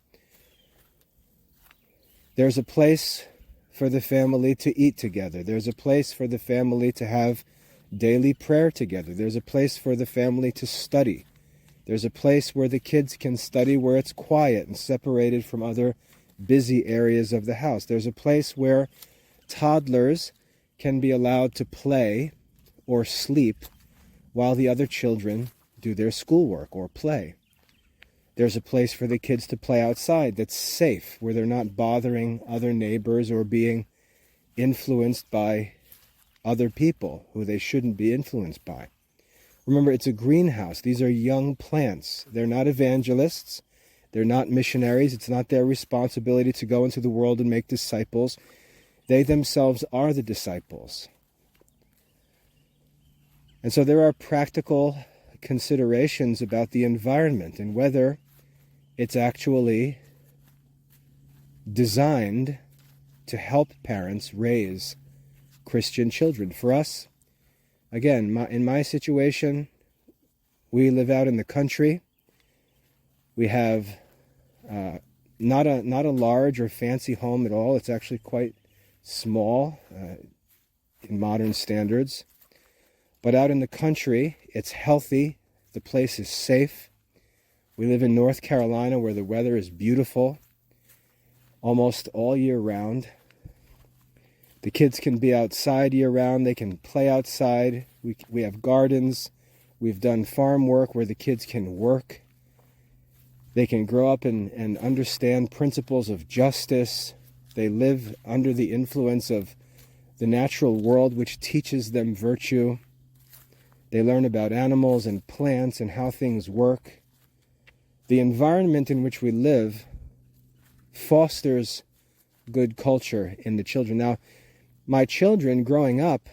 there's a place for the family to eat together. There's a place for the family to have daily prayer together. There's a place for the family to study. There's a place where the kids can study where it's quiet and separated from other busy areas of the house. There's a place where toddlers can be allowed to play or sleep while the other children do their schoolwork or play. There's a place for the kids to play outside that's safe, where they're not bothering other neighbors or being influenced by other people who they shouldn't be influenced by. Remember, it's a greenhouse. These are young plants. They're not evangelists. They're not missionaries. It's not their responsibility to go into the world and make disciples. They themselves are the disciples. And so there are practical considerations about the environment and whether it's actually designed to help parents raise Christian children. For us, again, in my situation, we live out in the country. We have not a large or fancy home at all. It's actually quite small in modern standards. But out in the country, it's healthy. The place is safe. We live in North Carolina where the weather is beautiful almost all year round. The kids can be outside year round. They can play outside. We have gardens. We've done farm work where the kids can work. They can grow up and understand principles of justice. They live under the influence of the natural world, which teaches them virtue. They learn about animals and plants and how things work. The environment in which we live fosters good culture in the children. Now, my children growing up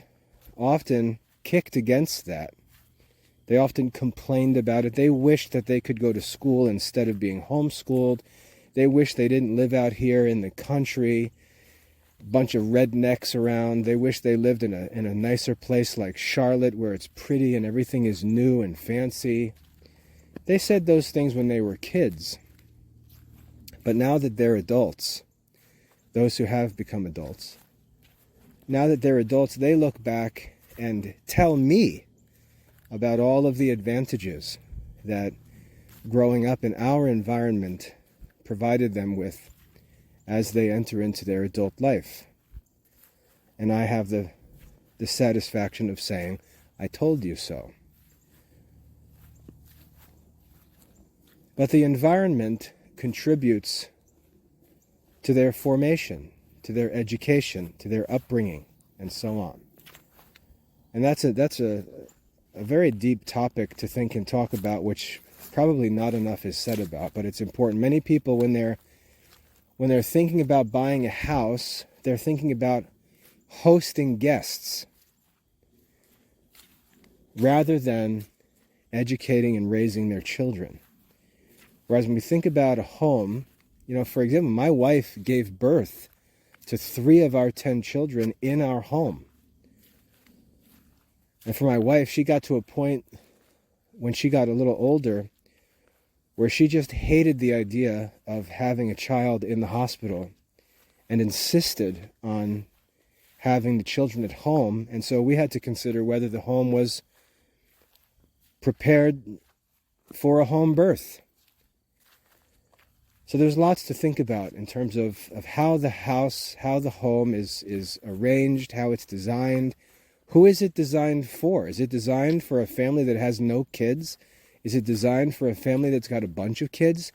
often kicked against that. They often complained about it. They wished that they could go to school instead of being homeschooled. They wished they didn't live out here in the country, a bunch of rednecks around. They wish they lived in a nicer place like Charlotte where it's pretty and everything is new and fancy. They said those things when they were kids. But now that they're adults, those who have become adults, now that they're adults, they look back and tell me about all of the advantages that growing up in our environment provided them with as they enter into their adult life. And I have the satisfaction of saying, I told you so. But the environment contributes to their formation, to their education, to their upbringing, and so on. And that's a very deep topic to think and talk about, which probably not enough is said about, but it's important. Many people, when they're thinking about buying a house, they're thinking about hosting guests rather than educating and raising their children. Whereas when we think about a home, for example, my wife gave birth to 3 of our 10 children in our home. And for my wife, she got to a point when she got a little older where she just hated the idea of having a child in the hospital and insisted on having the children at home. And so we had to consider whether the home was prepared for a home birth. So there's lots to think about in terms of how the house, how the home is arranged, how it's designed. Who is it designed for? Is it designed for a family that has no kids? Is it designed for a family that's got a bunch of kids?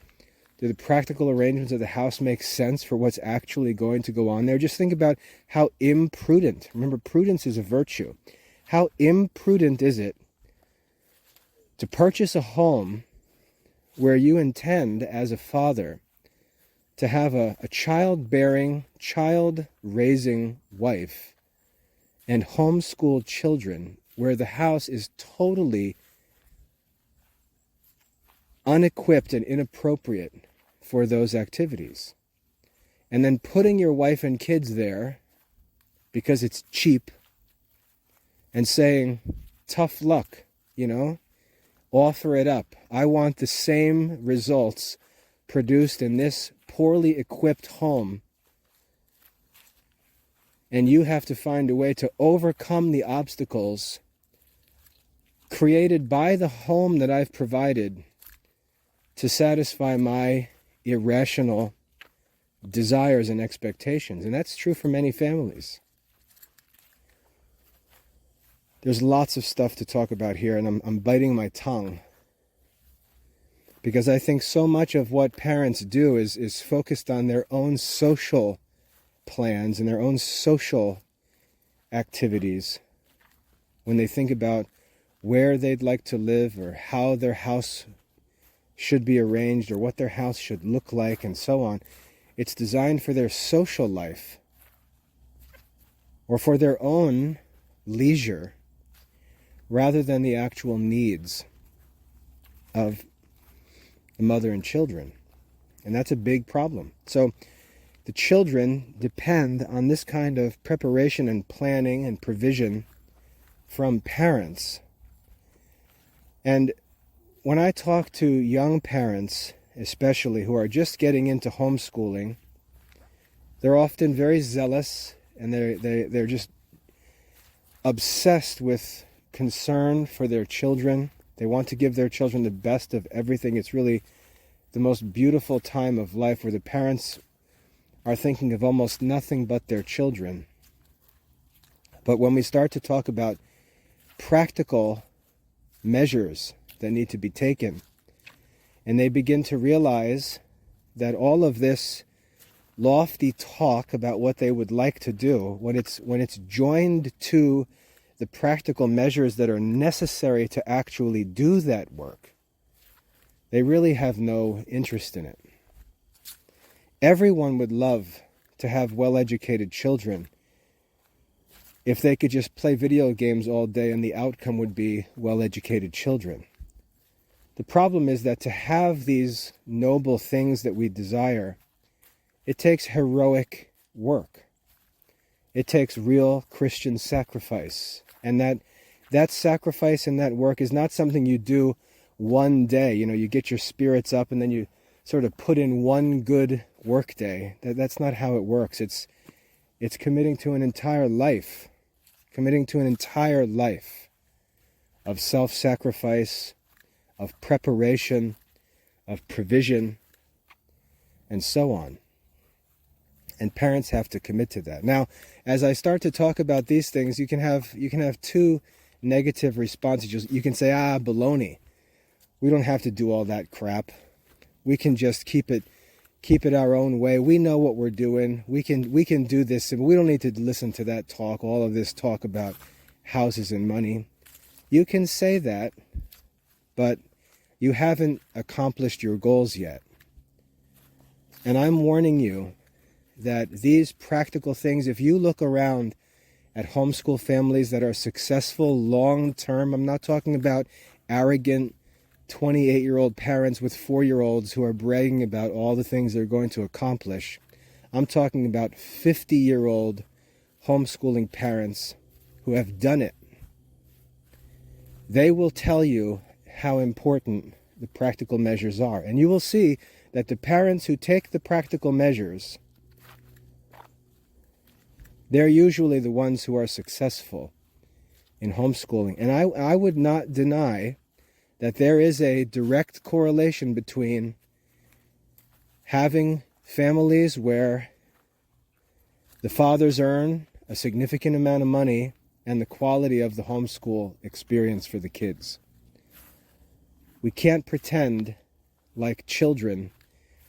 Do the practical arrangements of the house make sense for what's actually going to go on there? Just think about how imprudent. Remember, prudence is a virtue. How imprudent is it to purchase a home where you intend, as a father, to have a childbearing, child-raising wife and homeschool children, where the house is totally unequipped and inappropriate for those activities. And then putting your wife and kids there because it's cheap and saying, tough luck, offer it up. I want the same results produced in this poorly equipped home. And you have to find a way to overcome the obstacles created by the home that I've provided to satisfy my irrational desires and expectations. And that's true for many families. There's lots of stuff to talk about here, and I'm biting my tongue. Because I think so much of what parents do is focused on their own social plans and their own social activities when they think about where they'd like to live or how their house should be arranged or what their house should look like and so on. It's designed for their social life or for their own leisure rather than the actual needs of the mother and children. And that's a big problem. So the children depend on this kind of preparation and planning and provision from parents. And when I talk to young parents, especially who are just getting into homeschooling, they're often very zealous and they're just obsessed with concern for their children. They want to give their children the best of everything. It's really the most beautiful time of life where the parents are thinking of almost nothing but their children. But when we start to talk about practical measures that need to be taken, and they begin to realize that all of this lofty talk about what they would like to do, when it's joined to the practical measures that are necessary to actually do that work, they really have no interest in it. Everyone would love to have well-educated children if they could just play video games all day and the outcome would be well-educated children. The problem is that to have these noble things that we desire, it takes heroic work. It takes real Christian sacrifice. And that sacrifice and that work is not something you do one day. You get your spirits up and then you sort of put in one good work day. That's not how it works. It's committing to an entire life. Committing to an entire life of self-sacrifice, of preparation, of provision, and so on. And parents have to commit to that. Now, as I start to talk about these things, you can have two negative responses. You can say, baloney. We don't have to do all that crap. We can just keep it our own way. We know what we're doing. We can do this, and we don't need to listen to that talk, all of this talk about houses and money. You can say that, but you haven't accomplished your goals yet. And I'm warning you that these practical things, if you look around at homeschool families that are successful long-term, I'm not talking about arrogant 28-year-old parents with 4-year-olds who are bragging about all the things they're going to accomplish. I'm talking about 50-year-old homeschooling parents who have done it. They will tell you how important the practical measures are. And you will see that the parents who take the practical measures, they're usually the ones who are successful in homeschooling. And I would not deny that there is a direct correlation between having families where the fathers earn a significant amount of money and the quality of the homeschool experience for the kids. We can't pretend like children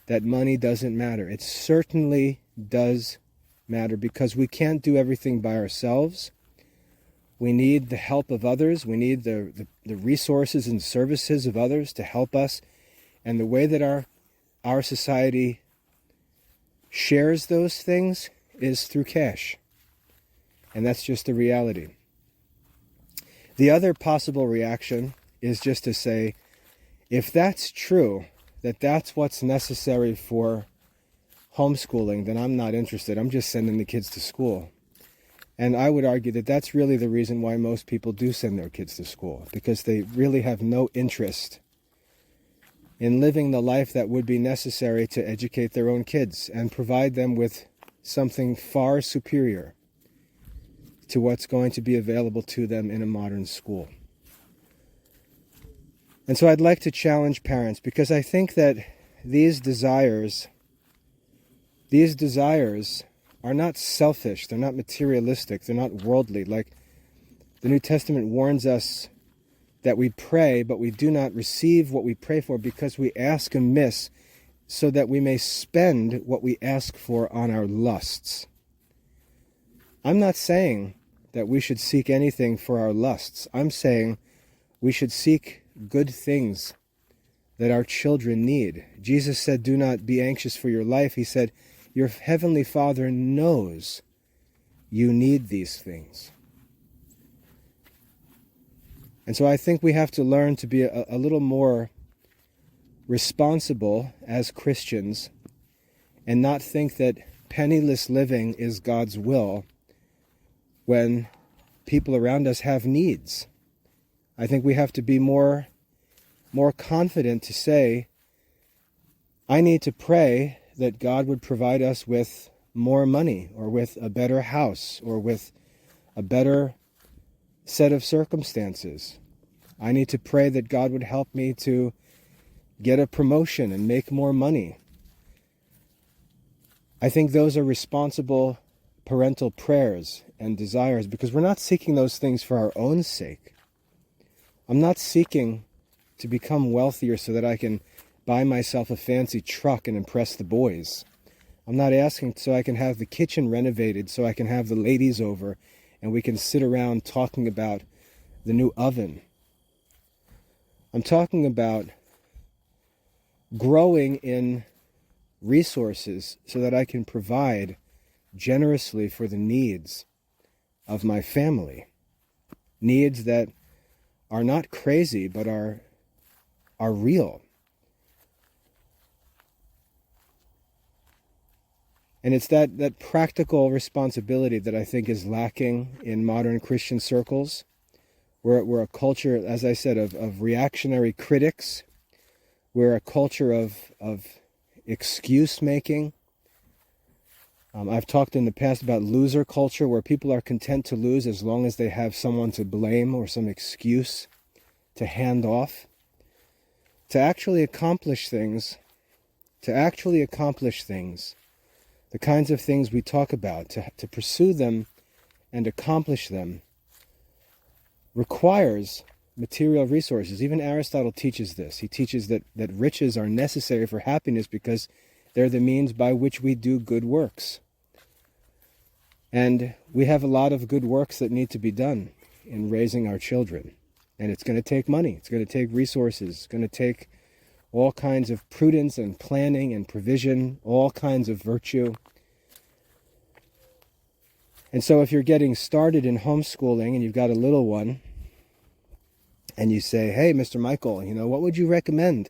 that money doesn't matter. It certainly does matter because we can't do everything by ourselves. We need the help of others. We need the resources and services of others to help us. And the way that our society shares those things is through cash. And that's just the reality. The other possible reaction is just to say, if that's true, that that's what's necessary for homeschooling, then I'm not interested. I'm just sending the kids to school. And I would argue that that's really the reason why most people do send their kids to school, because they really have no interest in living the life that would be necessary to educate their own kids and provide them with something far superior to what's going to be available to them in a modern school. And so I'd like to challenge parents, because I think that these desires are not selfish, they're not materialistic, they're not worldly. Like the New Testament warns us that we pray, but we do not receive what we pray for because we ask amiss, so that we may spend what we ask for on our lusts. I'm not saying that we should seek anything for our lusts. I'm saying we should seek good things that our children need. Jesus said, do not be anxious for your life. He said, your heavenly Father knows you need these things. And so I think we have to learn to be a little more responsible as Christians and not think that penniless living is God's will when people around us have needs. I think we have to be more confident to say, I need to pray that God would provide us with more money, or with a better house, or with a better set of circumstances. I need to pray that God would help me to get a promotion and make more money. I think those are responsible parental prayers and desires, because we're not seeking those things for our own sake. I'm not seeking to become wealthier so that I can buy myself a fancy truck and impress the boys. I'm not asking so I can have the kitchen renovated, so I can have the ladies over and we can sit around talking about the new oven. I'm talking about growing in resources so that I can provide generously for the needs of my family. Needs that are not crazy, but are real. And it's that practical responsibility that I think is lacking in modern Christian circles. We're a culture, as I said, of reactionary critics. We're a culture of excuse making. I've talked in the past about loser culture, where people are content to lose as long as they have someone to blame or some excuse to hand off. To actually accomplish things, the kinds of things we talk about, to pursue them and accomplish them, requires material resources. Even Aristotle teaches this. He teaches that riches are necessary for happiness because they're the means by which we do good works. And we have a lot of good works that need to be done in raising our children. And it's going to take money. It's going to take resources. It's going to take all kinds of prudence and planning and provision, all kinds of virtue. And so if you're getting started in homeschooling and you've got a little one, and you say, hey, Mr. Michael, what would you recommend?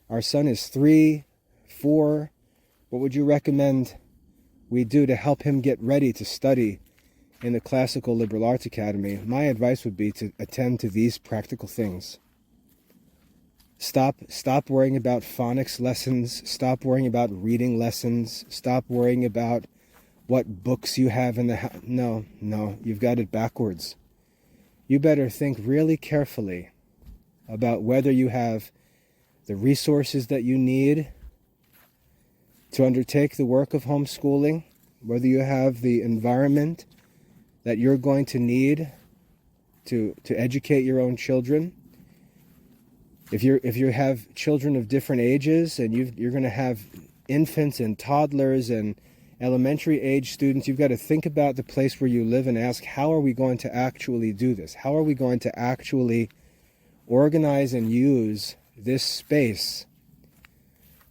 Our son is 3, 4. What would you recommend we do to help him get ready to study in the Classical Liberal Arts Academy? My advice would be to attend to these practical things. Stop worrying about phonics lessons. Stop worrying about reading lessons. Stop worrying about what books you have in the house. No, you've got it backwards. You better think really carefully about whether you have the resources that you need to undertake the work of homeschooling, whether you have the environment that you're going to need to educate your own children. If you have children of different ages and you're going to have infants and toddlers and elementary age students, you've got to think about the place where you live and ask, how are we going to actually do this? How are we going to actually organize and use this space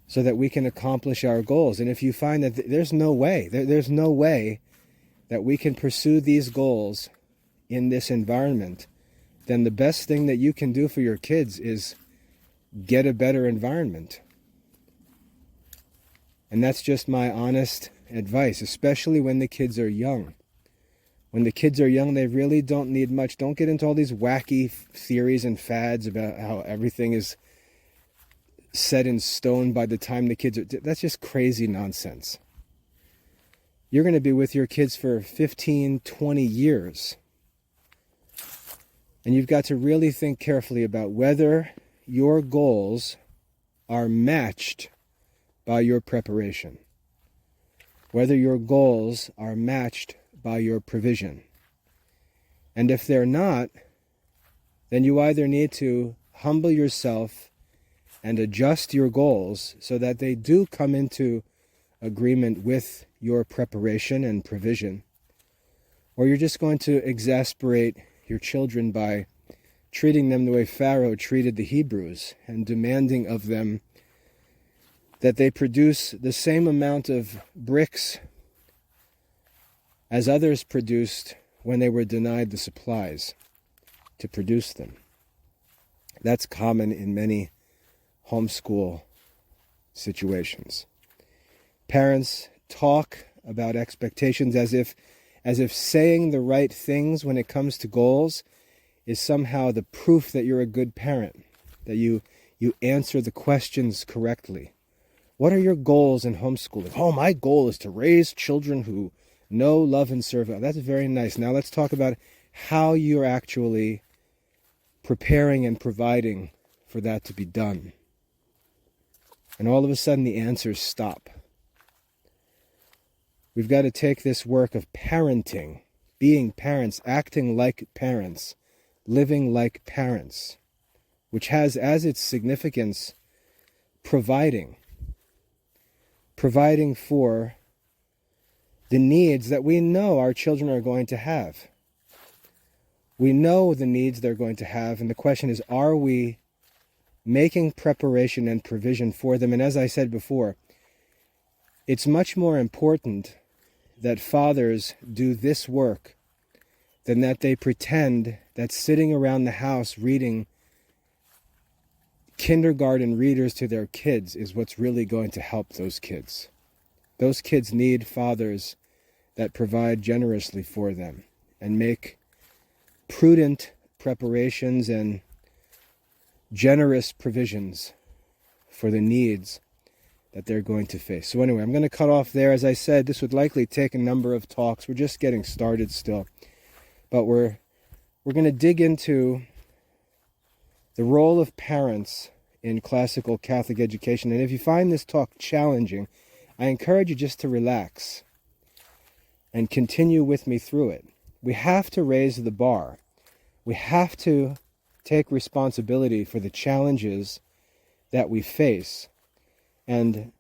so that we can accomplish our goals? And if you find that there's no way that we can pursue these goals in this environment, then the best thing that you can do for your kids is get a better environment. And that's just my honest advice, especially when the kids are young. When the kids are young, they really don't need much. Don't get into all these wacky theories and fads about how everything is set in stone by the time the kids are... That's just crazy nonsense. You're going to be with your kids for 15, 20 years. And you've got to really think carefully about whether your goals are matched by your preparation. Whether your goals are matched by your provision. And if they're not, then you either need to humble yourself and adjust your goals so that they do come into agreement with your preparation and provision, or you're just going to exasperate your children by treating them the way Pharaoh treated the Hebrews and demanding of them that they produce the same amount of bricks as others produced when they were denied the supplies to produce them. That's common in many homeschool situations. Parents talk about expectations as if saying the right things when it comes to goals is somehow the proof that you're a good parent, that you answer the questions correctly. What are your goals in homeschooling? Oh, my goal is to raise children who know, love, and serve God. That's very nice. Now let's talk about how you're actually preparing and providing for that to be done. And all of a sudden the answers stop. We've got to take this work of parenting, being parents, acting like parents, living like parents, which has as its significance providing for the needs that we know our children are going to have. We know the needs they're going to have, and the question is, are we making preparation and provision for them? And as I said before, it's much more important that fathers do this work than that they pretend that sitting around the house reading kindergarten readers to their kids is what's really going to help those kids. Those kids need fathers that provide generously for them and make prudent preparations and generous provisions for the needs that they're going to face. So anyway, I'm going to cut off there. As I said, this would likely take a number of talks. We're just getting started still. But we're going to dig into the role of parents in classical Catholic education. And if you find this talk challenging, I encourage you just to relax and continue with me through it. We have to raise the bar. We have to take responsibility for the challenges that we face. And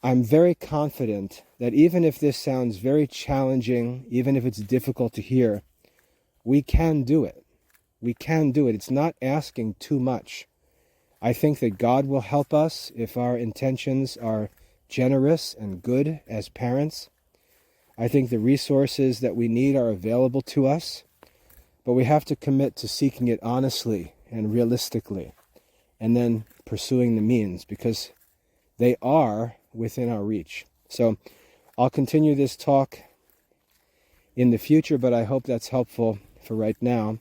I'm very confident that even if this sounds very challenging, even if it's difficult to hear, we can do it. We can do it. It's not asking too much. I think that God will help us if our intentions are generous and good as parents. I think the resources that we need are available to us, but we have to commit to seeking it honestly and realistically, and then pursuing the means, because they are within our reach. So I'll continue this talk in the future, but I hope that's helpful for right now.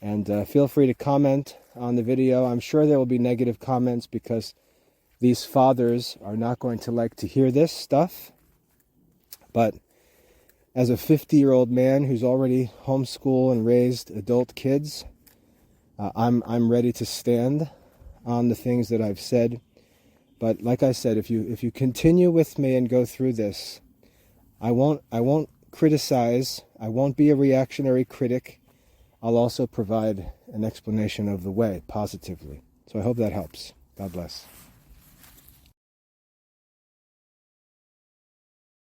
And feel free to comment on the video. I'm sure there will be negative comments because these fathers are not going to like to hear this stuff. But as a 50-year-old man who's already homeschooled and raised adult kids, I'm ready to stand on the things that I've said. But like I said, if you continue with me and go through this, I won't criticize. I won't be a reactionary critic. I'll also provide an explanation of the way positively. So I hope that helps. God bless.